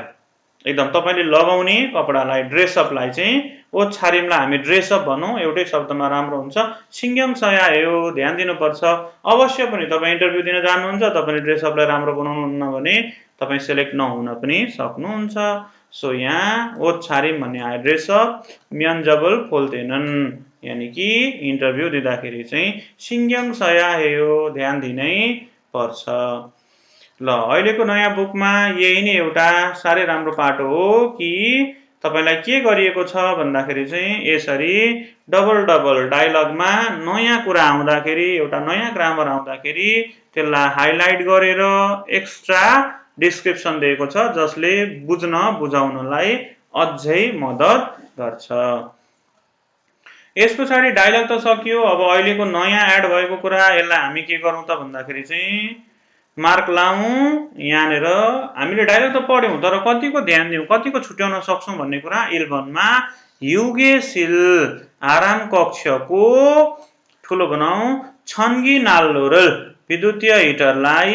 एकदम तपाईले लगाउने कपडालाई, ड्रेसअपलाई चाहिँ ओत छारिमलाई हामी ड्रेसअप भनौँ, एउटै शब्दमा राम्रो हुन्छ। सिङ्ग्याङ सया हो, ध्यान दिनुपर्छ, अवश्य पनि तपाईँ इन्टरभ्यू दिन जानुहुन्छ, तपाईले ड्रेसअपलाई राम्रो बनाउनुहुन्न भने तपाईँ सेलेक्ट नहुन पनि सक्नुहुन्छ। सो यहाँ ओत छारिम भन्ने आयो ड्रेसअप, म्यन्जबल फोल्तेनन् यानि कि इन्टरभ्यू दिँदाखेरि चाहिँ सिङ्ग्याङ सया हो, ध्यान दिनै पर्छ। ल अहिलेको नयाँ बुकमा यही नै एउटा साह्रै राम्रो पाटो हो कि तपाईलाई के गरिएको छ भन्दाखेरि चाहिँ यसरी डबल डबल डायलगमा नयाँ कुरा आउँदाखेरि एउटा नयाँ ग्रामर आउँदाखेरि त्यसलाई हाइलाइट गरेर एक्स्ट्रा डिस्क्रिप्सन दिएको छ जसले बुझाउनलाई अझै मद्दत गर्छ। यस पछाडि डायलग त सकियो। अब अहिलेको नयाँ एड भएको कुरा यसलाई हामी के गरौँ त भन्दाखेरि चाहिँ मार्क लाउँ। यहाँनिर हामीले डायलग त पढ्यौँ तर कतिको ध्यान दिउँ कतिको छुट्याउन सक्छौँ भन्ने कुरा इल्भनमा युगेशिल आराम कक्षको ठुलो बनाऊ छन्गी नाल्लोरल विद्युतीय हिटरलाई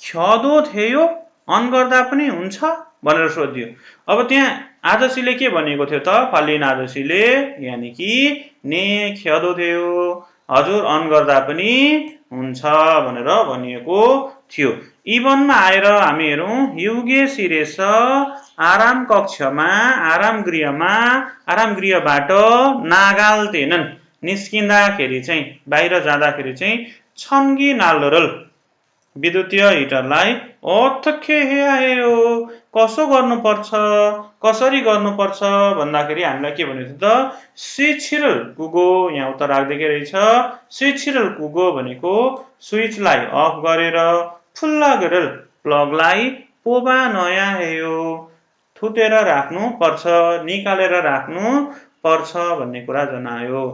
ख्यादो थियो अन गर्दा पनि हुन्छ भनेर सोधियो। अब त्यहाँ आजसीले के भनेको थियो त फालिन आजसीले यानि कि ने ख्यादो थियो हजुर अन गर्दा पनि हुन्छ भनेर भनिएको थियो। इभनमा आएर हामी हेरौँ युगे सिरेस आराम कक्षमा आराम गृहबाट नागाल्तेनन् निस्किँदाखेरि चाहिँ बाहिर जाँदाखेरि चाहिँ छन्गी नाल्लोरल विद्युतीय हिटरलाई अथखे हेयो कसो गर्नुपर्छ कसरी गर्नुपर्छ भन्दाखेरि हामीलाई के भनेको थियो त स्विचिरल कुगो यहाँ उत्तर राख्दै रहेछ। स्विचिरल कुगो भनेको स्विचलाई अफ गरेर फुल्ला गरेर प्लगलाई पोबा नयाँ हेयो थुटेर राख्नु पर्छ निकालेर राख्नु पर्छ भन्ने कुरा जनायो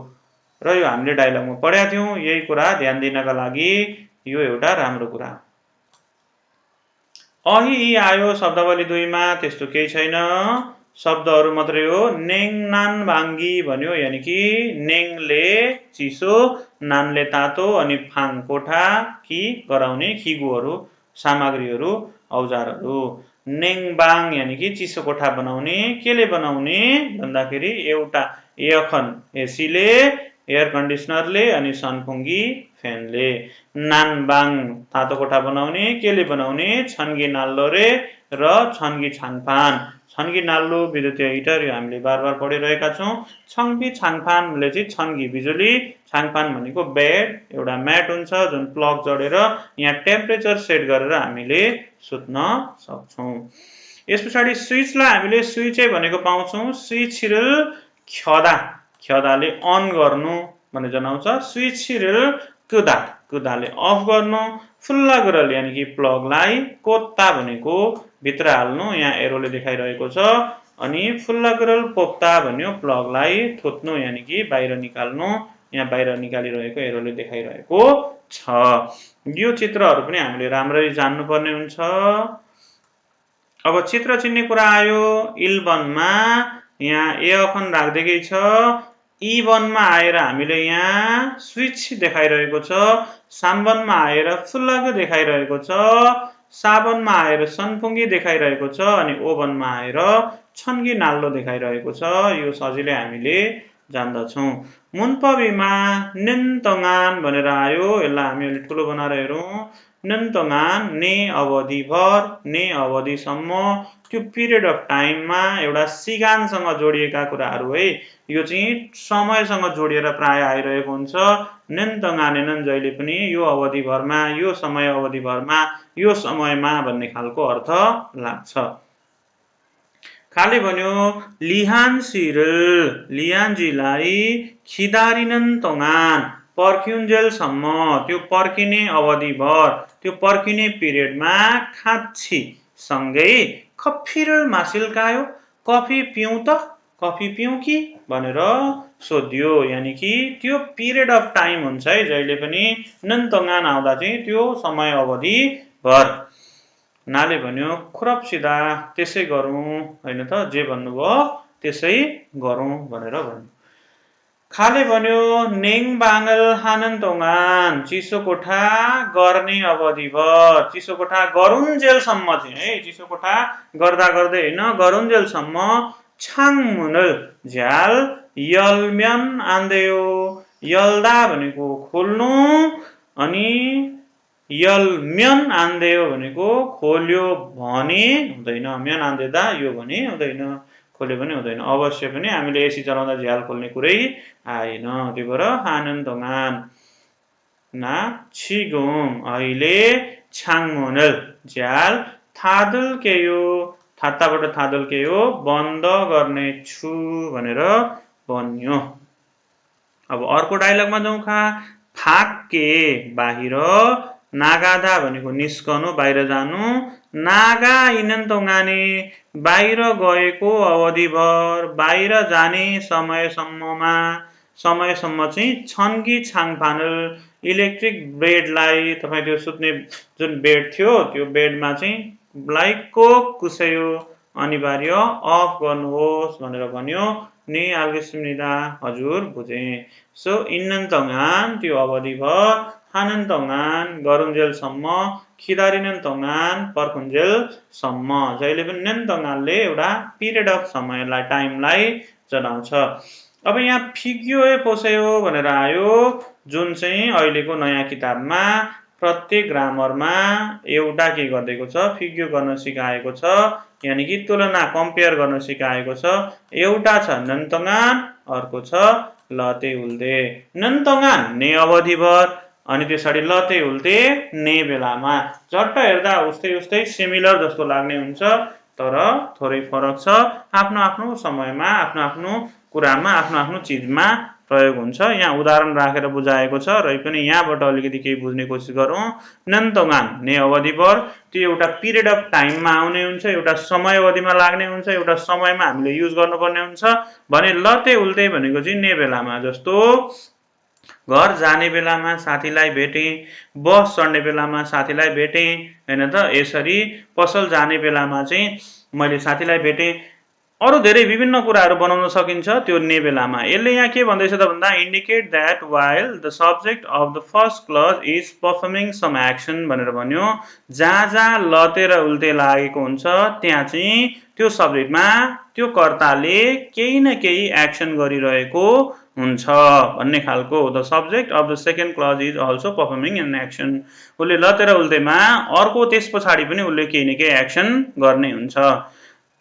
र यो हामीले डायलगमा पढेका थियौँ। यही कुरा ध्यान दिनका लागि यो एउटा राम्रो कुरा। अहि आयो शब्दावली 2 मा त्यस्तो केही छैन शब्दहरू मात्रै हो। नेङ नान भाङ्गी भन्यो यानि कि नेङले चिसो नानले तातो अनि फाङ कोठा कि गराउने खिगुहरू सामग्रीहरू औजारहरू। नेङबाङ यानि कि चिसो कोठा बनाउने केले बनाउने भन्दाखेरि एउटा एयरकन एसीले एयर कन्डिसनरले अनि सनफुङ्गी फ्यानले। नानबाङ तातो कोठा बनाउने केले बनाउने छन्गी नाल्लोरे र छन्गी छाङफान। छन्गी नाल्लो विद्युतीय हिटर यो हामीले बार पढिरहेका छौँ। छन्गी छाङफानले चाहिँ छन्गी बिजुली छाङफान भनेको बेड एउटा म्याट हुन्छ जुन प्लग जोडेर यहाँ टेम्परेचर सेट गरेर हामीले सुत्न सक्छौँ। यस पछाडि स्विचलाई हामीले स्विचै भनेको पाउँछौँ। स्विचिरल ख्यादाले अन गर्नु भन्ने जनाउँछ। स्विचिरल कुदाले अफ गर्नु। फुल्ला गुरल यानि कि प्लगलाई कोत्ता भनेको भित्र हाल्नु यहाँ एरोले देखाइरहेको छ अनि फुल्ला गुरल पोप्ता भन्यो प्लगलाई थुत्नु यानि कि बाहिर निकाल्नु यहाँ बाहिर निकालिरहेको एरोले देखाइरहेको छ। यो चित्रहरू पनि हामीले राम्ररी जान्नुपर्ने हुन्छ। अब चित्र चिन्ने कुरा आयो। इल्बनमा यहाँ ए अखन राख्दै छ। इबनमा आएर हामीले यहाँ स्विच देखाइरहेको छ। साम्बनमा आएर फुल्लाको देखाइरहेको छ। साबनमा आएर सनफुङ्गी देखाइरहेको छ अनि ओभनमा आएर छन्गी नाल्लो देखाइरहेको छ। यो सजिलै हामीले जान्दछौँ। मुनपबीमा निन्तगान भनेर आयो। यसलाई हामी अलि ठुलो बनाएर हेरौँ। निन्तगान ने अवधिभर ने अवधिसम्म त्यो पिरियड अफ टाइममा एउटा सिगानसँग जोडिएका कुराहरू है। यो चाहिँ समयसँग जोडिएर प्राय आइरहेको हुन्छ। निन्तगानेनन् जहिले पनि यो अवधिभरमा यो समय अवधिभरमा यो समयमा भन्ने खालको अर्थ लाग्छ। खाली भन्यो लिहानजीलाई खिदारिनन् तोङान पर्खिउन्जेलसम्म त्यो पर्खिने अवधिभर त्यो पर्खिने पिरियडमा खाँची सँगै खफिरल मासिल्कायो कफी पिउँ कि भनेर सोध्यो यानि कि त्यो पिरियड अफ टाइम हुन्छ है जहिले पनि निन्तगान आउँदा चाहिँ त्यो समय अवधि भर। नाले भन्यो खुरपसिदा त्यसै गरौँ होइन त जे भन्नुभयो त्यसै गरौँ भनेर भन्यो। खाले भन्यो नेङ बाङ्गल हानन तोङान चिसो कोठा गर्ने अवधिभर चिसो कोठा गरुन्जेलसम्म चाहिँ है चिसो कोठा गर्दा गर्दै होइन गरुन्जेलसम्म छाङमुनल झ्याल यलम्यन आन्देयो। यल्दा भनेको खोल्नु अनि यलम्यन आन्देयो भनेको खोल्यो भने हुँदैन। म्यन आन्देदा यो भने हुँदैन खोल्यो भने हुँदैन। अवश्य पनि हामीले एसी चलाउँदा झ्याल खोल्ने कुरै आएन। त्यही भएर हानन तोङान ना छिगुम अहिले छाङमुनल झ्याल थादल्केयो थाताबाट थादल्केयो बन्द गर्ने छु भनेर भन्यो। अब अर्को डायलगमा जाउँ खा थाक्के बाहिर नागादा भनेको निस्कनु बाहिर जानु नागा इनन्तोङाने बाहिर गएको अवधिभर बाहिर जाने समयसम्म चाहिँ छन्की छाङफानल इलेक्ट्रिक बेडलाई तपाईँ त्यो सुत्ने जुन बेड थियो त्यो बेडमा चाहिँ लाइटको कुसयो अनिवार्य अफ गर्नुहोस् भनेर भन्यो। नि 알겠습니다 हजुर बुझे। सो इन्नन 동안 त्यो अवधिभर हानन 동안 गरुन्जेलसम्म खिदारिनन 동안 पर्खुन्जेलसम्म जहिले पनि नन 동안ले एउटा पिरियड अफ समयलाई टाइमलाई जनाउँछ। अब यहाँ फिग्योए पोसेयो भनेर आयो जुन चाहिँ अहिलेको नयाँ किताबमा प्रत्येक ग्रामरमा एउटा के गर्दैको छ फिग्यो गर्न सिकाएको छ यानी कि तुलना कम्पेयर गर्न सिकाएको छ। एउटा छ नन्तङान अर्को छ लते उल्दे। नन्तङान ने अवधिभर अनि त्यसरी लते उल्दे ने बेलामा झट्ट हेर्दा उस्तै उस्तै सिमिलर जस्तो लाग्ने हुन्छ तर थोरै फरक छ। आफ्नो आफ्नो समयमा आफ्नो आफ्नो कुरामा आफ्नो आफ्नो चीजमा प्रयोग हुन्छ। यहाँ उदाहरण राखेर बुझाएको छ र पनि यहाँबाट अलिकति केही बुझ्ने कोसिस गरौँ। नन्तङान ने अवधिभर त्यो एउटा पिरियड अफ टाइममा आउने हुन्छ एउटा समय अवधिमा लाग्ने हुन्छ एउटा समयमा हामीले युज गर्नुपर्ने हुन्छ भने लते उल्टे भनेको चाहिँ ने बेलामा जस्तो घर जाने बेलामा साथीलाई भेटे बस चढ्ने बेलामा साथीलाई भेटे हैन त यसरी पसल जाने बेलामा चाहिँ मैले साथीलाई भेटे अरु धेरै विभिन्न कुराहरु बनाउन सकिन्छ त्यो ने बेलामा। यसले यहाँ के भन्दैछ त भन्दा indicate that while the subject of the first clause is performing some action भनेर भन्यो जहाँ जहाँ लते र उल्टे लागेको हुन्छ त्यहाँ चाहिँ त्यो सब्जेक्टमा त्यो कर्ताले केही न केही एक्सन गरिरहेको हुन्छ भन्ने खालको। The subject of the second clause is also performing an action उले लते र उल्टेमा अर्को त्यस पछाडी पनि उले केही न केही एक्सन गर्ने हुन्छ।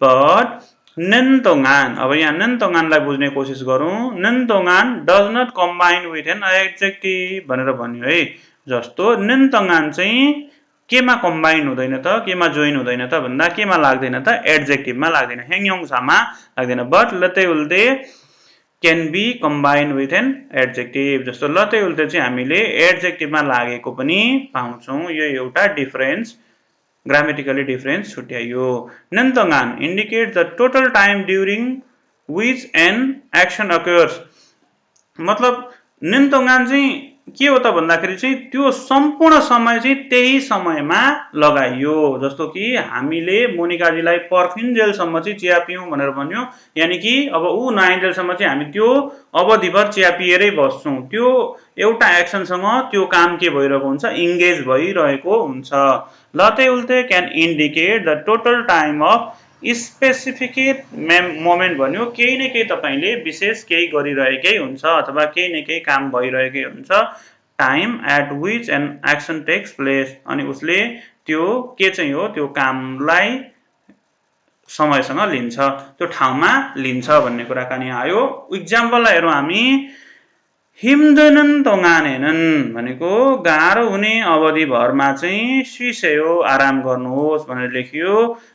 बट नन्तङान अब यहाँ नन्तङानलाई बुझ्ने कोसिस गरौँ। नन्तङान does not combine with an adjective भनेर भन्यो है। जस्तो नन्तङान चाहिँ केमा कम्बाइन हुँदैन त केमा जोइन हुँदैन त भन्दा केमा लाग्दैन त एडजेक्टिभमा लाग्दैन हेङयोङसामा लाग्दैन। बट लते उल्टे can be combine with an adjective जस्तो लते उल्टे चाहिँ हामीले एडजेक्टिभमा लागेको पनि पाउँछौँ। यो एउटा डिफरेन्स ग्रामेटिकली डिफरेन्स छुट्याइयो। नन्तङान indicate the total time during which an action occurs मतलब नन्तङान चाहिँ के हो त भन्दाखेरि चाहिँ त्यो सम्पूर्ण समय चाहिँ त्यही समयमा लगाइयो। जस्तो कि हामीले मोनिकाजीलाई पर्खिन्जेलसम्म चाहिँ चिया पियौं भनेर भन्यो यानी कि अब ऊ नआइन्जेलसम्म चाहिँ हामी त्यो अवधिभर चिया पिएरै बस्छौं। त्यो एउटा एक्सनसँग त्यो काम के भइरहेको हुन्छ इन्गेज भइरहेको हुन्छ। लते उल्टे can indicate the total time of specific moment भन्यो केही न केही तपाईले विशेष केही गरिरहेकै हुन्छ अथवा केही न केही काम भइरहेकै हुन्छ time at which an action takes place अनि उसले त्यो के चाहिँ हो त्यो कामलाई समयसँग लिन्छ त्यो ठाउँमा लिन्छ भन्ने कुराकानी आयो। इक्जाम्पललाई हेरौँ हामी हिम्दनन 동안에는 भनेको गाह्रो हुने अवधिभरमा चाहिँ सिसेयो आराम गर्नुहोस् भनेर लेखियो।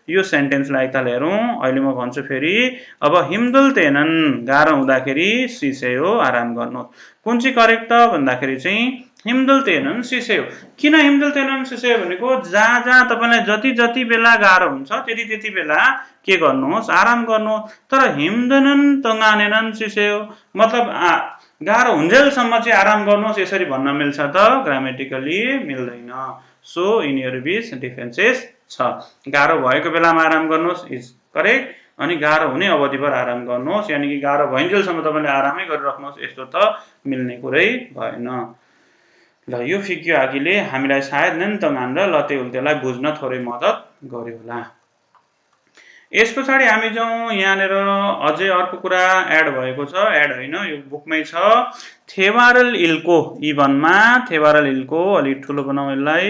यो सेन्टेन्सलाई ताल हेरौँ अहिले म भन्छु फेरि अब हिम्दुल्तेनन गाह्रो हुँदाखेरि सिसेयो आराम गर्नुहोस् कुन चाहिँ करेक्ट त भन्दाखेरि चाहिँ हिम्दुल्तेनन सिसेयो। किन हिम्दुल्तेनन सिसेयो भनेको जहाँ जहाँ तपाईलाई जति जति बेला गाह्रो हुन्छ त्यति त्यति बेला के गर्नुहोस् आराम गर्नुहोस्। तर हिम्दनन 동안에는 सिसेयो मतलब गाह्रो हुन्जेलसम्म चाहिँ आराम गर्नुहोस् यसरी भन्न मिल्छ त ग्रामेटिकली मिल्दैन। So in your which differences छ। गाह्रो भएको बेलामा आराम गर्नुहोस् इज करेक्ट अनि गाह्रो हुने अवधिभर आराम गर्नुहोस् यानी कि गाह्रो भइन्जेलसम्म तपाईले आरामै गरिराख्नुहोस् यस्तो त मिल्ने कुरै भएन। ल यो फिग्यो आगिले हामीलाई सायद नन्तङान र लते उल्टेलाई बुझ्न थोरै मद्दत गर्यो होला। यस पछाडि हामी जाउँ यहाँनिर अझै अर्को कुरा एड भएको छ एड होइन यो बुकमै छ थेवारल इल्को इभनमा थेवारल इल्को अलि ठुलो बनाउँ यसलाई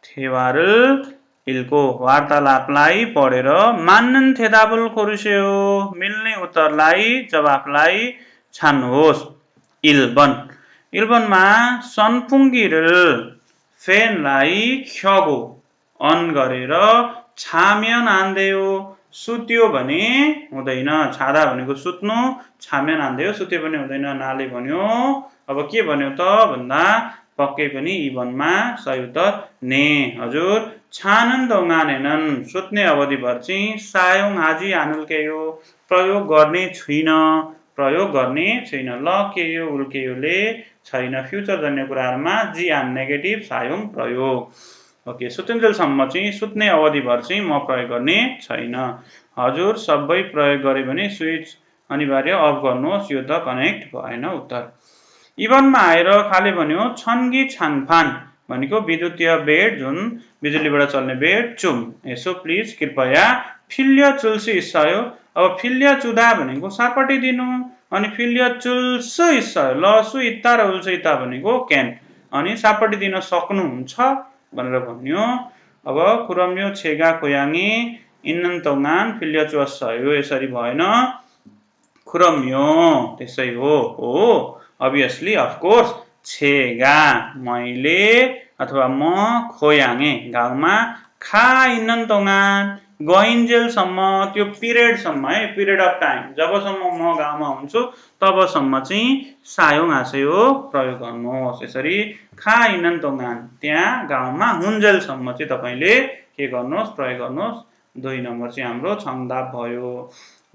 थेवारल इल्को वार्तालापलाई पढेर मान्नन थेदाबल खोरुसेयो मिल्ने उत्तरलाई जवाफलाई छान्नुहोस्। इल्बनमा सनपुङ्गिरल फेनलाई ख्यगो अन गरेर छाम्य नान्देयो सुत्यो भने हुँदैन। छादा भनेको सुत्नु, छाम्य नान्देयो सुत्यो भने हुँदैन। नाले भन्यो। अब के भन्यो त भन्दा पक्कै पनि यी वनमा सही उत्तर ने। हजुर छानन दौगानेनन् सुत्ने अवधिभर चाहिँ सायोङ हाजी आनुल्केयो प्रयोग गर्ने छुइन। प्रयोग गर्ने छैन। ल केयो उल्केयोले छैन। फ्युचर जन्य कुराहरुमा जी आन नेगेटिभ सायोङ प्रयोग। ओके सुतिन्जेलसम्म चाहिँ सुत्ने अवधिभर चाहिँ म प्रयोग गर्ने छैन। हजुर सबै प्रयोग गरे भने स्विच अनिवार्य अफ गर्नुहोस्। यो त कनेक्ट भएन उत्तर। इभनमा आएर खाले भन्यो छन्गी छाङफान भनेको विद्युतीय बेड जुन बिजुलीबाट चल्ने बेड चुम। यसो प्लिज कृपया फिल्य चुल्सी इस्सायो। अब फिल्य चुदा भनेको सापटी दिनु अनि फिल्य चुल्स इस्सायो लसु इत्ता र उल्सु इत्ता भनेको क्यान अनि सापटी दिन सक्नुहुन्छ भनेर भन्यो। अब खुरम्यो छेगा खोयाङी इन्नन तौगान फिल्य चुस्सायो यसरी भएन। खुरम्यो त्यसै हो अभियसली अफकोर्स छेगा मैले अथवा म खोयाङे गाउँमा खा इन्नन तौगान गइन्जेलसम्म त्यो पिरियडसम्म है पिरियड अफ टाइम जबसम्म म गाउँमा हुन्छु तबसम्म चाहिँ सायोङ हासेयो प्रयोग गर्नुहोस्। यसरी खा इन्नन तौगान त्यहाँ गाउँमा हुन्जेलसम्म चाहिँ तपाईले के गर्नुहोस् प्रयोग गर्नुहोस्। 2 नम्बर चाहिँ हाम्रो छन्दाप भयो।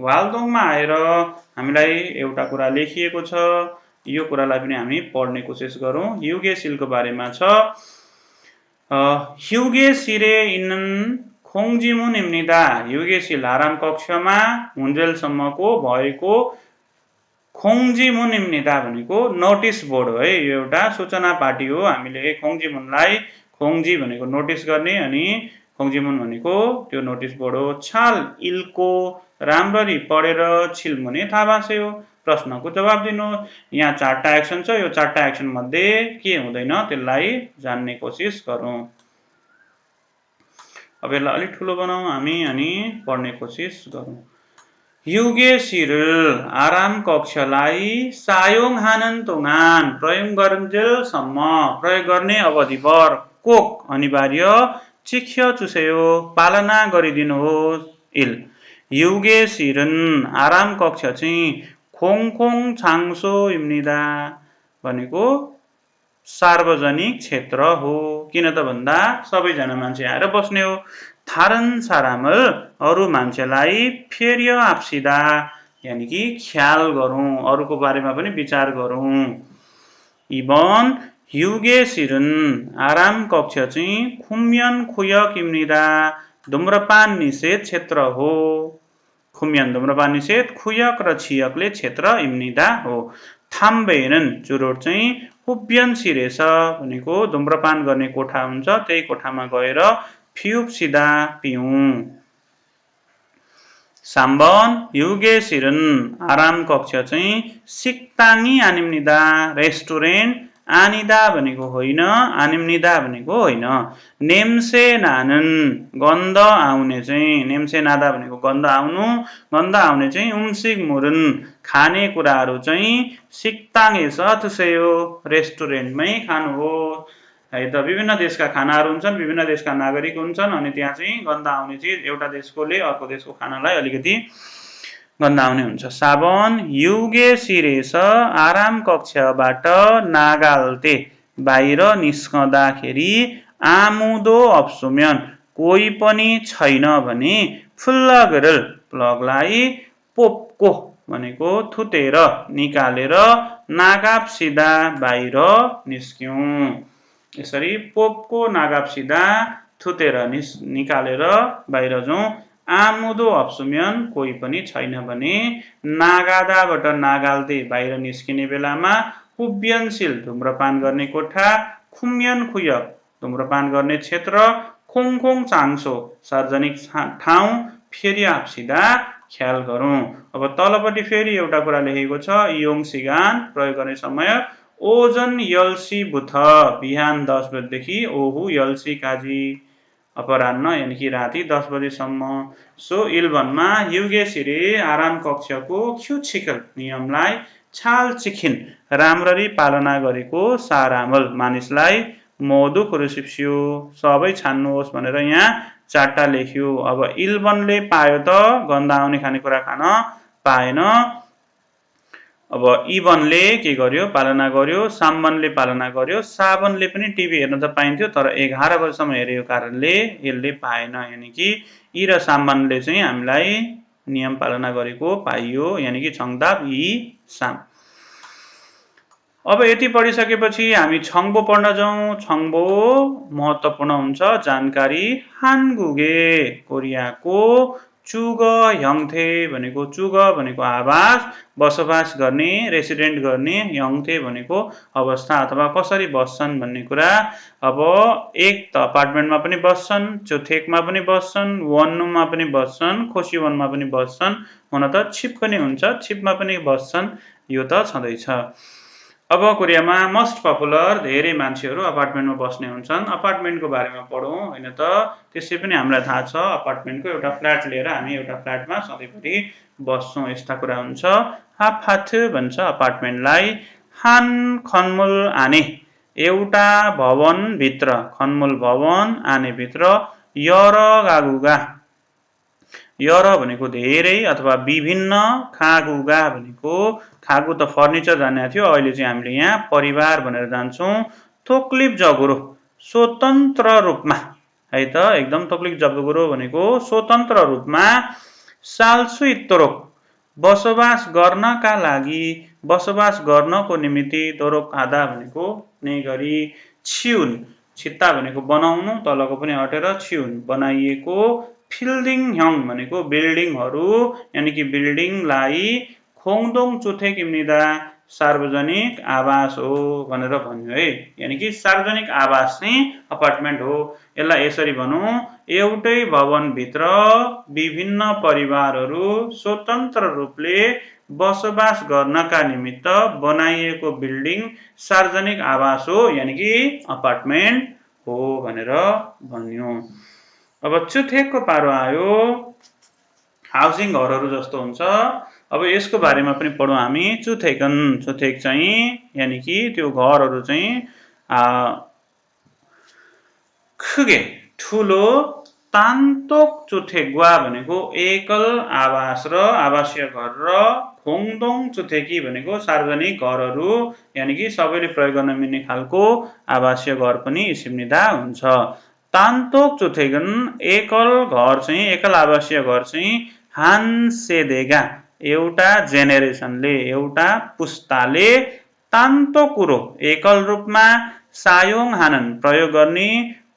वाल्दोङमा आएर हामीलाई एउटा कुरा लेखिएको छ। यो कुरालाई पनि हामी पढ्ने कोसिस गरौँ। ह्युगे सिलको बारेमा छ। ह्युगे सिरे इन्नन खोङजिमुन इम्निदा ह्युगे सिल आराम कक्षमा हुन्जेलसम्मको भएको खोङजिमुन इम्निदा भनेको नोटिस बोर्ड हो है। यो एउटा सूचना पाटी हो। हामीले खोङजिमुनलाई खोङजी भनेको नोटिस गर्ने अनि खोङजिमुन भनेको त्यो नोटिस बोर्ड हो। छाल इल्को राम्ररी पढेर छिल्मुने थाहा भाषयो। प्रश्नको जवाब दिनु। यहाँ 4टा एक्सन छ। यो 4टा एक्सन मध्ये के हुँदैन त्यसलाई जान्ने कोसिस गरौँ। अब यसलाई अलि ठुलो बनाऊ हामी अनि पढ्ने कोसिस गरौँ। ह्युगे सिर आराम कक्षलाई सायोङ हानन तोगान प्रयोग गरुन्जेलसम्म प्रयोग गर्ने अवधिभर कोक अनिवार्य चिख्य चुसेयो पालना गरिदिनुहोस्। इल ह्युगे सिरन आराम कक्ष चाहिँ खोङखोङ छाङसो इम्निदा भनेको सार्वजनिक क्षेत्र हो। किन त भन्दा सबैजना मान्छे आएर बस्ने हो। थारन सारामल अरू मान्छेलाई फेर्य आप्सिदा यानि कि ख्याल गरौँ अरूको बारेमा पनि विचार गरौँ। इबन ह्युगे सिरन आराम कक्ष चाहिँ खुम्यन खुयक इम्निदा धुम्रपान निषेध क्षेत्र हो। खुम्यन धुम्रपान निषेध खुयक र छियकले क्षेत्र इम्निदा हो। थाम्बेनन चुरोट चाहिँ हुब्यन सिरेछ भनेको धुम्रपान गर्ने कोठा हुन्छ त्यही कोठामा गएर फिउप्सिदा पिउँ। साम्बन ह्युगे सिरन आराम कक्ष चाहिँ सिक्ताङी आनिम्निदा रेस्टुरेन्ट आनिदा भनेको होइन आनिम्निदा भनेको होइन। नेम्से नानन गन्ध आउने चाहिँ नेम्से नादा भनेको गन्ध आउनु गन्ध आउने चाहिँ उम्सिक मुरुन खाने कुराहरू चाहिँ सिक्ताङे सथसेयो रेस्टुरेन्टमै खानुहोस्। है त विभिन्न देशका खानाहरू हुन्छन् विभिन्न देशका नागरिक हुन्छन् अनि त्यहाँ चाहिँ गन्ध आउने चिज एउटा देशकोले अर्को देशको खानालाई अलिकति गन्ध आउने हुन्छ। साबन ह्युगे सिरेस आराम कक्षबाट नागाल्ते बाहिर निस्कँदाखेरि आमुदो अप्सुम्यन कोही पनि छैन भने फुल्लगरल प्लगलाई पोपको भनेको थुतेर निकालेर नागाप्सिदा बाहिर निस्क्यौँ। यसरी पोपको नागाप्सिदा थुतेर निकालेर बाहिर जाउँ। आमुदो अप्सुम्यन कोही पनि छैन भने नागादाबाट नागाल्ते बाहिर निस्किने बेलामा हुब्यनशील धुम्रपान गर्ने कोठा खुम्यन खुयक धुम्रपान गर्ने क्षेत्र खोङखोङ चाङसो सार्वजनिक ठाउँ फेरि आप्सिदा ख्याल गरौँ। अब तलपट्टि फेरि एउटा कुरा लेखेको छ योङ सिगान प्रयोग गर्ने समय ओजन यल्सी बुथ बिहान 10 बजेदेखि ओहु यल्सी काजी अपराह्न यानि कि राति 10 बजेसम्म। सो इल्भनमा ह्युगे सिरे आराम कक्षको ख्युछिकल नियमलाई छाल चिखिन राम्ररी पालना गरेको सारामल मानिसलाई modu kurusipsio सबै छान्नुहोस् भनेर यहाँ 4 टा लेख्यो। अब इल्बनले पायो त गन्ध आउने खानेकुरा खान पाएन। अब इबनले के गर्यो पालना गर्यो, साम्बनले पालना गर्यो, साबनले पनि टिभी हेर्न त पाइन्थ्यो तर 11 बजेसम्म हेरेको कारणले यसले पाएन। यानि कि इ र साम्बनले चाहिँ हामीलाई नियम पालना गरेको पाइयो, यानि कि छङदाप इ साम। अब यति पढिसकेपछि हामी छङबो पढ्न जाउँ। छङबो महत्त्वपूर्ण हुन्छ जानकारी हानगुगे कोरियाको चुग यङथे भनेको चुग भनेको आवास, बसोबास गर्ने रेसिडेन्ट गर्ने, यङथे भनेको अवस्था अथवा कसरी बस्छन् भन्ने कुरा। अब एक त अपार्टमेन्टमा पनि बस्छन्, चुथेकमा पनि बस्छन्, वननुमा पनि बस्छन्, खोसिवनमा पनि बस्छन्, हुन त छिप पनि हुन्छ छिपमा पनि बस्छन्, यो त छँदैछ। अब कोरियामा मोस्ट पपुलर धेरै मान्छेहरू अपार्टमेन्टमा बस्ने हुन्छन्। अपार्टमेन्टको बारेमा पढौँ हैन त, त्यसै पनि हामीलाई थाहा छ अपार्टमेन्टको एउटा फ्ल्याट लिएर हामी एउटा फ्ल्याटमा सधैँभरि बस्छौँ, यस्ता कुरा हुन्छ। हाफहाथ भन्छ अपार्टमेन्टलाई। हान खनमुल आने एउटा भवन भित्र, खनमुल भवन आने भित्र, यर गागुगा यर भनेको धेरै अथवा विभिन्न, खागुगा भनेको खागु त फर्निचर जाने थियो, अहिले चाहिँ हामीले यहाँ परिवार भनेर जान्छौँ। थोक्लिप जगुरो स्वतन्त्र रूपमा है त, एकदम थोक्लिप जगुरो भनेको स्वतन्त्र रूपमा, साल्सुइ तोरोक बसोबास गर्नका लागि, बसोबास गर्नको निमित्त, तोरोक आधा भनेको नै गरी, छिउन छित्ता भनेको बनाउनु तलको पनि हटेर छिउन बनाइएको, फिल्डिङ ह्यङ भनेको बिल्डिङहरू यानि कि बिल्डिङलाई, खोङदोङ चुथेक इम्निदा सार्वजनिक आवास हो भनेर भन्यो है। यानि कि सार्वजनिक आवास चाहिँ अपार्टमेन्ट हो। यसलाई यसरी भनौँ, एउटै भवनभित्र विभिन्न परिवारहरू स्वतन्त्र रूपले बसोबास गर्नका निमित्त बनाइएको बिल्डिङ सार्वजनिक आवास हो, यानि कि अपार्टमेन्ट हो भनेर भन्यो। अब चुथेकको पारो आयो, हाउसिङ घरहरू जस्तो हुन्छ। अब यसको बारेमा पनि पढौँ हामी। चुथेकन चुथेक चाहिँ यानि कि त्यो घरहरू चाहिँ खुगे ठुलो, तान्तोक चुथेगुवा भनेको एकल आवास र आवासीय घर र खोङदोङ चुथेकी भनेको सार्वजनिक घरहरू यानि कि सबैले प्रयोग गर्न मिल्ने खालको आवासीय घर पनि सिम्निदा हुन्छ। तान्तोक चुथेगन एकल घर चाहिँ एकल आवासीय घर चाहिँ हानसेदेगा एउटा जेनेरेसनले एउटा पुस्ताले, तान्तोकुरो एकल रूपमा, सायोङ हानन प्रयोग गर्ने,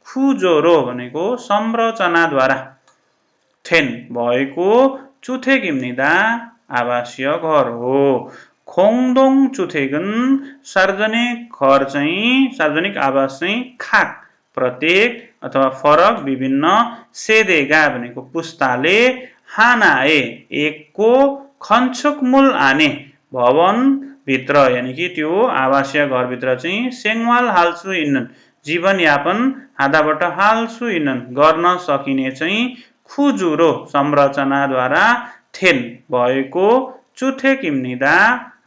खुजोरो भनेको संरचनाद्वारा, थेन भएको चुथेक इम्निदा आवासीय घर हो। खोङदोङ चुथेगन सार्वजनिक घर चाहिँ सार्वजनिक आवास चाहिँ खाक प्रत्येक अथवा फरक विभिन्न, सेदेगा भनेको पुस्ताले, हानाए एकको, खन्छुकमुल आने भवन भित्र यानि कि त्यो आवासीय घरभित्र चाहिँ, सेङवाल हाल्सु इन्नन जीवनयापन हादाबाट हाल्सु इन्नन गर्न सकिने चाहिँ, खुजुरो संरचनाद्वारा, थेन भएको चुथेक इम्निदा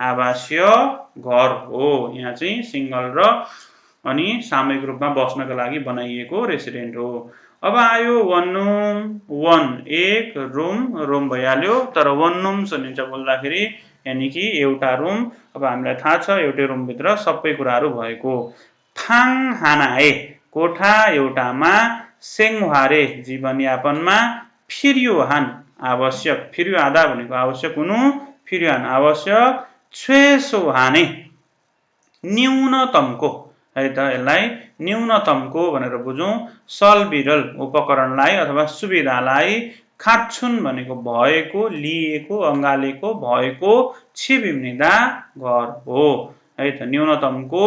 आवासीय घर हो। यहाँ चाहिँ सिङ्गल र अनि सामूहिक रूपमा बस्नका लागि बनाइएको रेसिडेन्ट हो। अब आयो वननुम। वन एक रुम, रुम भइहाल्यो तर वननुम सुनिन्छ बोल्दाखेरि यानि कि एउटा रुम। अब हामीलाई थाहा छ एउटै रुमभित्र सबै कुराहरू भएको। थाङ हानाए कोठा एउटामा, सेङहारे जीवनयापनमा, फिर्युहान आवश्यक, फिर्यु आधा भनेको आवश्यक हुनु, फिर्युहान आवश्यक, छेसोहाने न्यूनतमको है त, यसलाई न्यूनतमको भनेर बुझौँ। सलबिरल उपकरणलाई अथवा सुविधालाई, खाच्छुन भनेको भएको, लिएको, अँगालेको, भएको, छिबिम्निदा घर हो है त, न्यूनतमको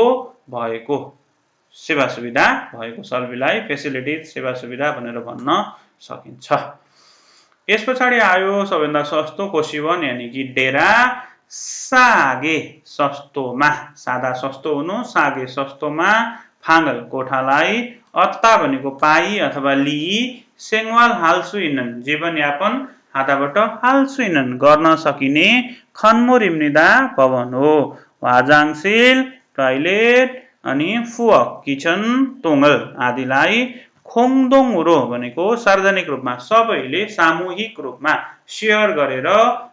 भएको सेवा सुविधा भएको सलबिरलाई फेसिलिटिज सेवा सुविधा भनेर भन्न सकिन्छ। यस पछाडि आयो सबैभन्दा सस्तो कोसिवन यानि कि डेरा। सागे सस्तोमा, सादा सस्तो हुनु, सागे सस्तोमा, फाङ्गल कोठालाई, अत्ता भनेको पाई अथवा लिई, सेङवाल हाल्सु इन्नन जीवनयापन हाताबाट हाल्सु इन्नन गर्न सकिने, खन्मुर इम्निदा भवन हो। वाजाङसिल टोयलेट, अनि फुअ किचन तोङल आदिलाई खोङदोङरो भनेको सार्वजनिक रूपमा सबैले सामूहिक रूपमा शेयर गरेर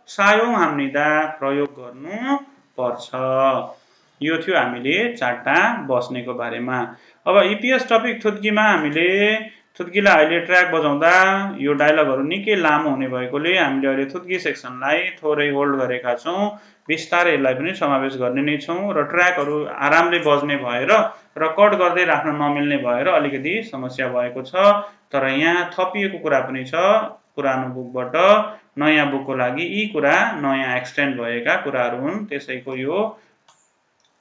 सायोङ हाम्निदा प्रयोग गर्नु पर्छ। यो थियो हामीले 4टा बस्नेको बारेमा। अब इपिएस टपिक थुत्कीमा हामीले थुत्कीलाई अहिले ट्र्याक बजाउँदा यो डायलगहरू निकै लामो हुने भएकोले हामीले अहिले थुत्की सेक्सनलाई थोरै होल्ड गरेका छौँ। बिस्तारै यसलाई पनि समावेश गर्ने नै छौँ र ट्र्याकहरू आरामले बज्ने भएर र कट गर्दै राख्न नमिल्ने भएर अलिकति समस्या भएको छ। तर यहाँ थपिएको कुरा पनि छ पुरानो बुकबाट नयाँ बुकको लागि यी कुरा नयाँ एक्सटेन्ड भएका कुराहरू हुन्, त्यसैको यो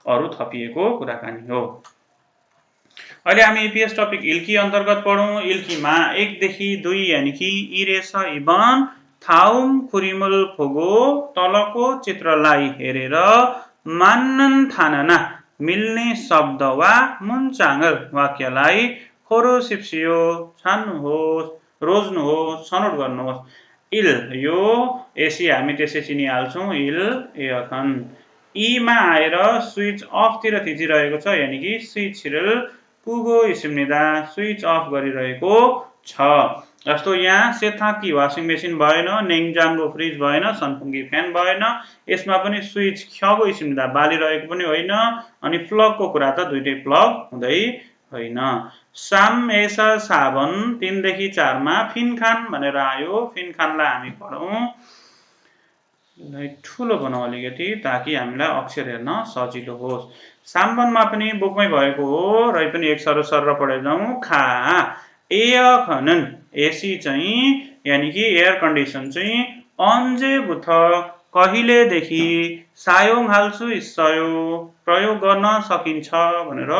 अरु थपिएको कुराकानी हो। अहिले हामी इपिएस टपिक इल्की अन्तर्गत पढौँ। इल्कीमा 1 देखि 2 यानि कि इरेस इबन थाउम खुरिमुल फोगो तलको चित्रलाई हेरेर मान्नन थानना मिल्ने शब्द वा मुन्चाङ्गल वाक्यलाई खोरो सिप्सियो छान्नुहोस्, रोज्नुहोस्, छनौट गर्नुहोस्। इल यो एसी हामी त्यसै चिनिहाल्छौँ, इल एखन ईमा आएर स्विच अफतिर थिचिरहेको छ यानि कि स्विच छिरेल पुगो इसिम्निदा स्विच अफ गरिरहेको छ। जस्तो यहाँ सेथाकी वासिङ मेसिन भएन, नेङजाङको फ्रिज भएन, सनफुङ्गी फ्यान भएन, यसमा पनि स्विच ख्यगो इसिम्निदा बालिरहेको पनि होइन अनि प्लगको कुरा त दुइटै प्लग हुँदै होइन। साम एसा साबन 3 देखि 4 मा फिनखान भनेर आयो। फिनखानलाई हामी पढौँ। ठुलो बनाऊ अलिकति ताकि हामीलाई अक्षर हेर्न सजिलो होस्। साम्बनमा पनि बुकमै भएको हो र पनि एक सर पढेर जाउँ। खा एखनन एसी चाहिँ यानि कि एयर कन्डिसन चाहिँ अन्जे बुथ कहिलेदेखि सायोङ हाल्छु इस्सयो प्रयोग गर्न सकिन्छ भनेर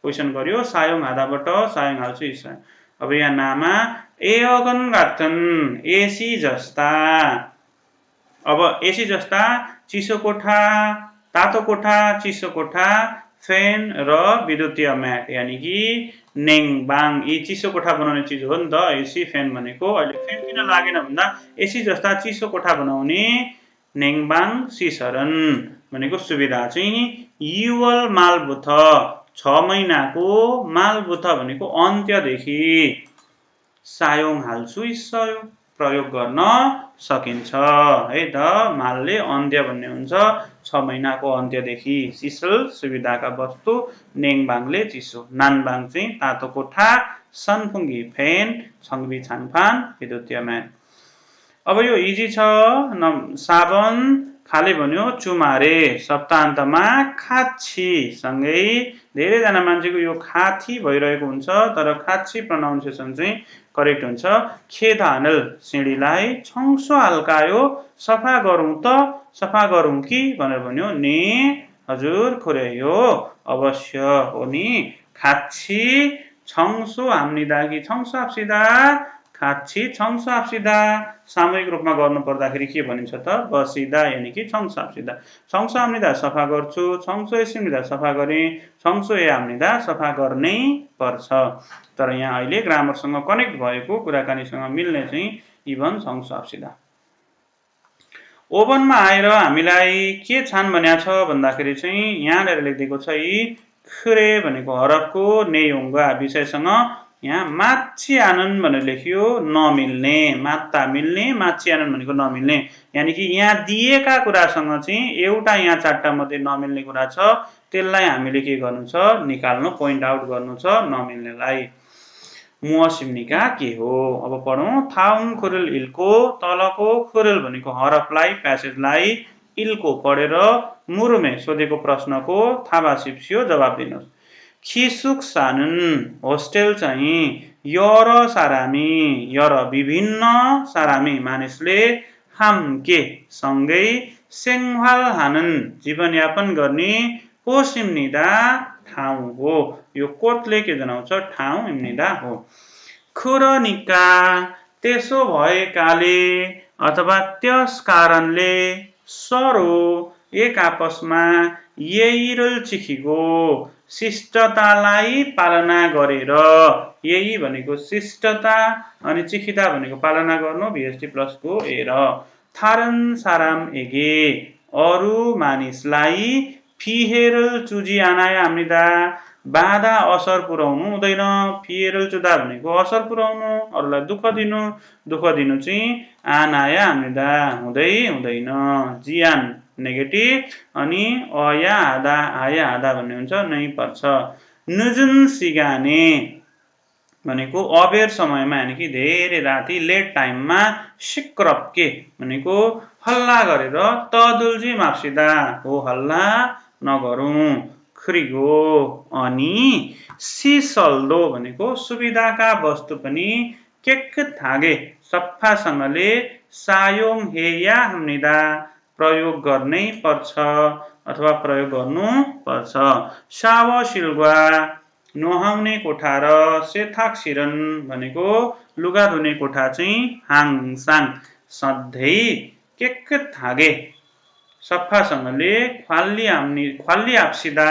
क्वेसन गर्यो। सायोङ हादाबाट सायोङ हाल्छु इस्सयो। अब यहाँ नामा एगन गातन एसी जस्ता। अब एसी जस्ता चिसो कोठा, तातो कोठा, चिसो कोठा, फ्यान र विद्युतीय म्याट यानि कि नेङबाङ यी चिसो कोठा बनाउने चिज हो नि त एसी फ्यान भनेको। अहिले फ्यान किन लागेन भन्दा एसी जस्ता चिसो कोठा बनाउने नेङबाङ सिसरन भनेको सुविधा चाहिँ युवल मालबुथ 6 महिनाको मालबुथ भनेको अन्त्यदेखि सायोङ हाल्छु इस्सयो प्रयोग गर्न सकिन्छ है त। मालले अन्त्य भन्ने हुन्छ 6 महिनाको अन्त्यदेखि। सिसल सुविधाका वस्तु, नेङबाङले चिसो, नानबाङ चाहिँ तातो कोठा, सनफुङ्गी फ्यान, छङ्बी छानफान विद्युतीय म्यान। अब यो इजी छ। साबन खाले भन्यो चुमारे सप्ताहन्तमा खाच्छी सँगै धेरैजना मान्छेको यो खाथी भइरहेको हुन्छ तर खाच्छी प्रोनाउन्सिएसन चाहिँ करेक्ट हुन्छ। खेदानल सिँढीलाई छङ्सो हल्कायो सफा गरौँ त सफा गरौँ कि भनेर भन्यो ने हजुर खोर्यायो अवश्य हो नि। खाच्छी छङ्सो हाम्निदा कि छङ्सो हाप्सिदा खाच्छी छङ्सो हाप्सिदा सामूहिक रूपमा गर्नु पर्दाखेरि के भनिन्छ त बसिदा यानि कि छङ्सो हाप्सिदा। छङ्सो हाम्निदा सफा गर्छु, छङ्सो एसिम्निदा सफा गरे, छङ्सो ए हाम्निदा सफा गर्नै पर्छ। तर यहाँ अहिले ग्रामरसँग कनेक्ट भएको कुराकानीसँग मिल्ने चाहिँ इभन छङ्सो हाप्सिदा। ओभनमा आएर हामीलाई के छान भन्या छ भन्दाखेरि चाहिँ यहाँनिर लेखिदिएको छ यी खुरे भनेको हरफको नेयोङ्गा विषयसँग यहाँ माछी आनन्द भनेर लेखियो नमिल्ने, मात्ता मिल्ने, माछी आनन्द भनेको नमिल्ने यानि कि यहाँ दिएका कुरासँग चाहिँ एउटा यहाँ 4टा मध्ये नमिल्ने कुरा छ त्यसलाई हामीले के गर्नु छ निकाल्नु, पोइन्ट आउट गर्नु छ नमिल्नेलाई। मुअसिम्निका के हो अब पढौँ। थाउङ खुरेल इल्को तलको खुरेल भनेको हरफलाई प्यासेजलाई इल्को पढेर मुरुमे सोधेको प्रश्नको थाबा सिप्सियो जवाब दिनुहोस्। खिसुक सानुन होस्टेल चाहिँ यर सारामी यर विभिन्न सारामी मानिसले हामके सँगै सेङहाल हानन जीवनयापन गर्ने पोसिम्निदा ठाउँ हो। यो कोटले के जनाउँछ ठाउँ इम्निदा हो। खुरनिका त्यसो भएकाले अथवा त्यस कारणले सरो एक आपसमा यहीरल चिखिगो शिष्टतालाई पालना गरेर। यही भनेको शिष्टता अनि चिखिता भनेको पालना गर्नु भिएसटी प्लसको एर। थारन साराम एगे अरू मानिसलाई फिहेरल चुजी आनाय हाम्निदा बाधा असर पुर्याउनु हुँदैन। फिएरएल चुदा भनेको असर पुर्याउनु, अरूलाई दुःख दिनु चाहिँ आनाया आम्निदा हुँदैन। जियान नेगेटिभ अनि अया आधा भन्ने हुन्छ नै पर्छ। नुजुन सिगाने भनेको अबेर समयमा यानि कि धेरै राति लेट टाइममा सिक्रप्के भनेको हल्ला गरेर तदुल्जी माप्सिदा हो हल्ला नगरौँ। खृगो अनि सिसल्दो भनेको सुविधाका वस्तु पनि केक थागे सफासँगले सायोङ हेया हामीदा प्रयोग गर्नै पर्छ अथवा प्रयोग गर्नु पर्छ। साव सिल्वा नुहाउने कोठा र सेथाक्सिरन भनेको लुगा धुने कोठा चाहिँ हाङसाङ सधैँ केक थागे सफासँगले ख्वाल्ली आप्सिदा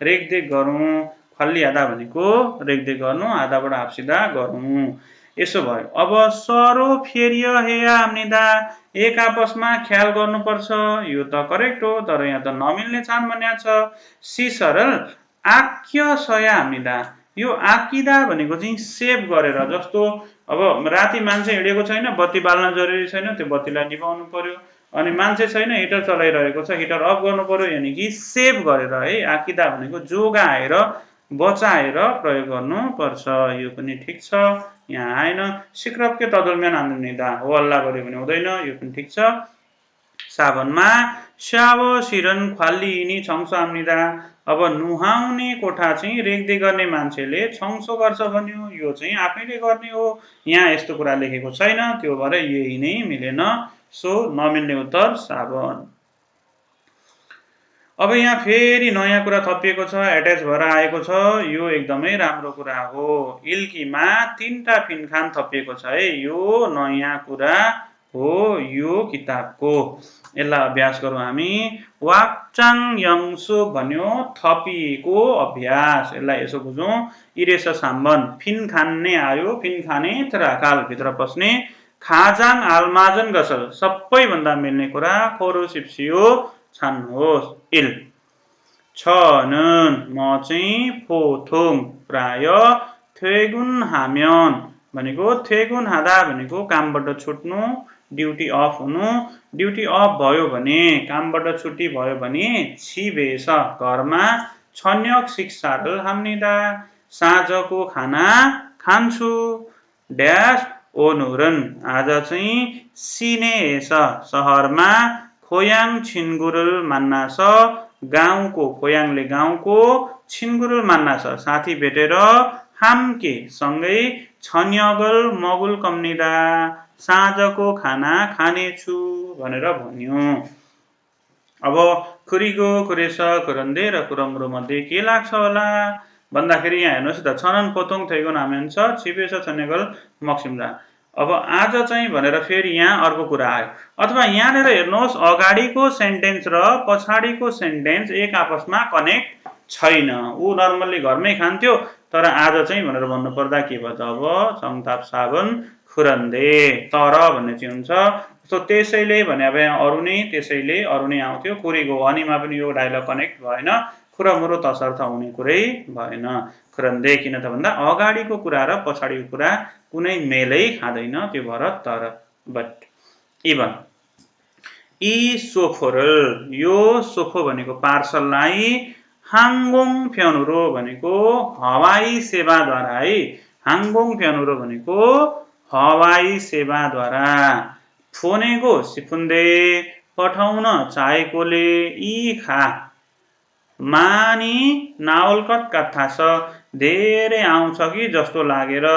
रेखदेख गरौँ। ख्वाल्ली आधा भनेको रेखदेख गर्नु, आधाबाट आप्सिदा गरौँ। यसो भयो। अब सरो फेरि हेया हामीदा एक आपसमा ख्याल गर्नुपर्छ। यो त करेक्ट हो, तर यहाँ त नमिल्ने छान भन्या छ। सी सरल आक्य सया हामीदा यो आकिदा भनेको चाहिँ सेभ गरेर, जस्तो अब राति मान्छे हिँडेको छैन, बत्ती बाल्न जरुरी छैन, त्यो बत्तीलाई निभाउनु पर्यो। अनि मान्छे छैन, हिटर चलाइरहेको छ, हिटर अफ गर्नु पर्यो, यानि कि सेभ गरेर है। आकिदा भनेको जोगाएर बचाएर प्रयोग गर्नु पर्छ। यो पनि ठिक छ, यहाँ आएन। सिक्रपके तदुलम्यान आन्दनिदा हो हल्ला गर्यो भने हुँदैन, यो पनि ठिक छ। साबनमा स्याव सिरन ख्वाल्ली यिनी छङ्सो आम्निदा अब नुहाउने कोठा चाहिँ रेखदेख गर्ने मान्छेले छङ्सो गर्छ भन्यो, यो चाहिँ आफैले गर्ने हो। यहाँ यस्तो कुरा लेखेको छैन, त्यो भएर यही नै मिलेन, सो नमिल्ने उत्तर साबन। अब यहाँ फेरि नयाँ कुरा थपिएको छ, एट्याच भएर आएको छ, यो एकदमै राम्रो कुरा हो। इल्कीमा 3टा फिनखान थपिएको छ है, यो नयाँ कुरा हो यो किताबको। यसलाई अभ्यास गरौँ हामी। वाक्चाङ यङसु भन्यो थपिएको अभ्यास। यसलाई यसो बुझौँ, इरेस साम्बन फिनखान नै आयो, फिनखाने कालभित्र पस्ने। खाजाङ आलमाजन गसल सबैभन्दा मिल्ने कुरा खोरो सिप्सियो छान्नुहोस्। इल छनन् म चाहिँ फोथोङ प्राय थेगुन हाम्यन भनेको थेगुन हादा भनेको कामबाट छुट्नु, ड्युटी अफ हुनु। ड्युटी अफ भयो भने, कामबाट छुट्टी भयो भने छिबेस घरमा छन्यक शिक्षाल हाम्निदा साँझको खाना खान्छु। ड्यास ओनुरन आज चाहिँ सिनेस सहरमा खोयाङ छिनगुरुल मान्नास गाउँको, खोयाङले गाउँको, छिनगुरुल मान्नास साथी भेटेर, हाम्के सँगै छन्यगल मगुल कम्निदा साँझको खाना खानेछु भनेर भन्यो। अब खुरीगो खुरेस खुरन्दे र खुरम्रो मध्ये के लाग्छ होला भन्दाखेरि यहाँ हेर्नुहोस् त, छनन फोतोङ थैगो नामेन छ, छिबेस छन्यगल मक्सिमदा। अब आज चाहिँ भनेर फेरि यहाँ अर्को कुरा आयो। अथवा यहाँनिर हेर्नुहोस्, अगाडिको सेन्टेन्स र पछाडिको सेन्टेन्स एक आपसमा कनेक्ट छैन। ऊ नर्मल्ली घरमै खान्थ्यो, तर आज चाहिँ भनेर भन्नु पर्दा के भयो त, अब चङताप साबन खुरन्दे तर भन्ने चाहिँ हुन्छ। सो त्यसैले भने भए अरू नै, त्यसैले अरू नै आउँथ्यो। खुरीगो अनीमा पनि यो डायलग कनेक्ट भएन, खुरमुरो तसर्थ हुने कुरै भएन। खुरन्दे किन त भन्दा अगाडिको कुरा र पछाडिको कुरा कुनै मेलै खाँदैन, त्यो भएर तर। बट इभन ई सोफोरल यो सोफो भनेको पार्सललाई हाङगोङ फ्यानुरो भनेको हवाई सेवाद्वारा है। हाङगोङ फ्यानुरो भनेको हवाई सेवाद्वारा। फोनेगो सिफुन्दे पठाउन चाहेकोले यी खा मानी नावलकत कथा छ धेरै आउँछ कि जस्तो लागेर,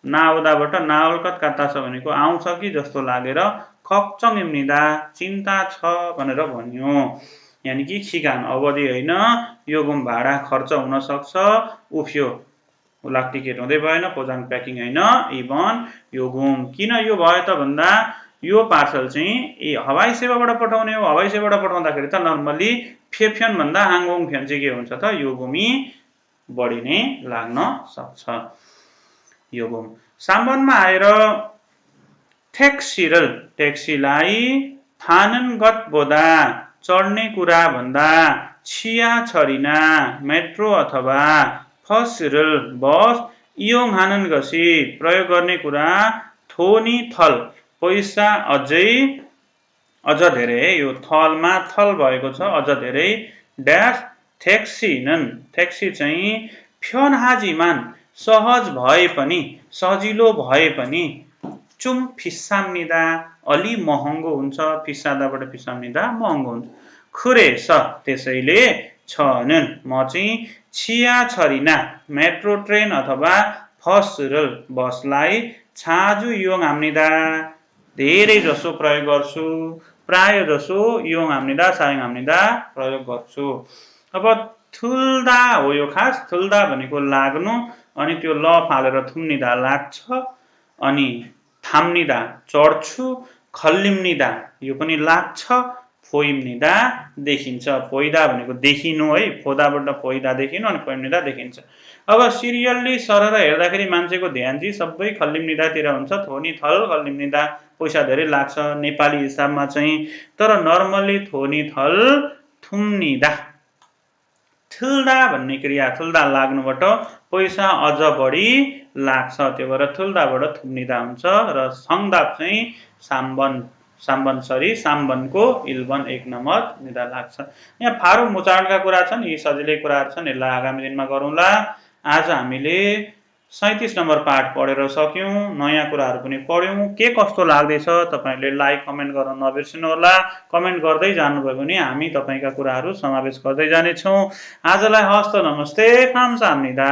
नाउदाबाट नावलकत कथा छ भनेको आउँछ कि जस्तो लागेर, खक्चङ इम्निदा चिन्ता छ भनेर भन्यो। यानि कि खिगान अवधि होइन, यो गुम भाडा खर्च हुन सक्छ, उफ्यो उलाक टिकट हुँदै भएन, पोजाङ प्याकिङ होइन, इभन यो गुम किन यो भयो त भन्दा यो पार्सल चाहिँ हवाई सेवाबाट पठाउने हो। हवाई सेवाबाट पठाउँदाखेरि त नर्मल्ली फेफ्यान भन्दा हाङगोङ फ्यान चाहिँ के हुन्छ त, यो गुमी बढी नै लाग्न सक्छ। यो गुम साम्बनमा आएर ट्याक्सिरल ट्याक्सीलाई थाननगत बोदा चढ्ने कुरा भन्दा छिया छरिना मेट्रो अथवा फसिरल बस इयोङ हानन गसी प्रयोग गर्ने कुरा थोनी थल पैसा अझ धेरै यो थलमा थल भएको छ अझ धेरै ड्यास ट्याक्सीनन् ट्याक्सी चाहिँ फ्योन हाजिमान सहज भए पनि सजिलो भए पनि चुम फिसाम्निदा अलि महँगो हुन्छ फिसादाबाट फिसाम्निदा महँगो हुन्छ खुरेस त्यसैले छनन् म चाहिँ छिया छरिना मेट्रो ट्रेन अथवा फसरल बसलाई छाजु योङ हाम्निदा धेरै जसो प्रयोग गर्छु प्राय जसो योङ हाम्निदा सायङ हाम्निदा प्रयोग गर्छु अब थुल्दा हो यो खास थुल्दा भनेको लाग्नु अनि त्यो ल फालेर थुम्निदा लाग्छ अनि थाम्निदा चढ्छु खल्लिम्निदा यो पनि लाग्छ फोइम्निदा देखिन्छ फोइदा भनेको देखिनु है फोदाबाट फोइदा देखिनु अनि फोइम्निदा देखिन्छ अब सिरियल्ली सरर हेर्दाखेरि मान्छेको ध्यान चाहिँ सबै खल्लिम्निदातिर हुन्छ थोनी थल खल्लिम्निदा पैसा धेरै लाग्छ नेपाली हिसाबमा चाहिँ तर नर्मली थोनी थल थुम्निदा थुल्दा भन्ने क्रिया थुल्दा लाग्नुबाट पैसा अझ बढी लाग्छ त्यो भएर थुल्दाबाट थुम्निदा हुन्छ र संदाप चाहिँ साम्बनसरी साम्बनको इल्बन 1 नम्बर निदा लाग्छ यहाँ फारुम उच्चारणका कुरा छन् यी सजिलै कुराहरू छन् यसलाई आगामी दिनमा गरौँला आज हामीले 37 नम्बर पाठ पढेर सक्यौं नयाँ कुराहरू पनि पढ्यौं के कस्तो लाग्दैछ तपाईहरुले लाइक कमेन्ट गर्न नबिर्सनु होला कमेन्ट गर्दै जानुभयो भने हामी तपाईका कुराहरू समावेश गर्दै जानेछौं आजलाई हस्त नमस्ते खामसाम्निदा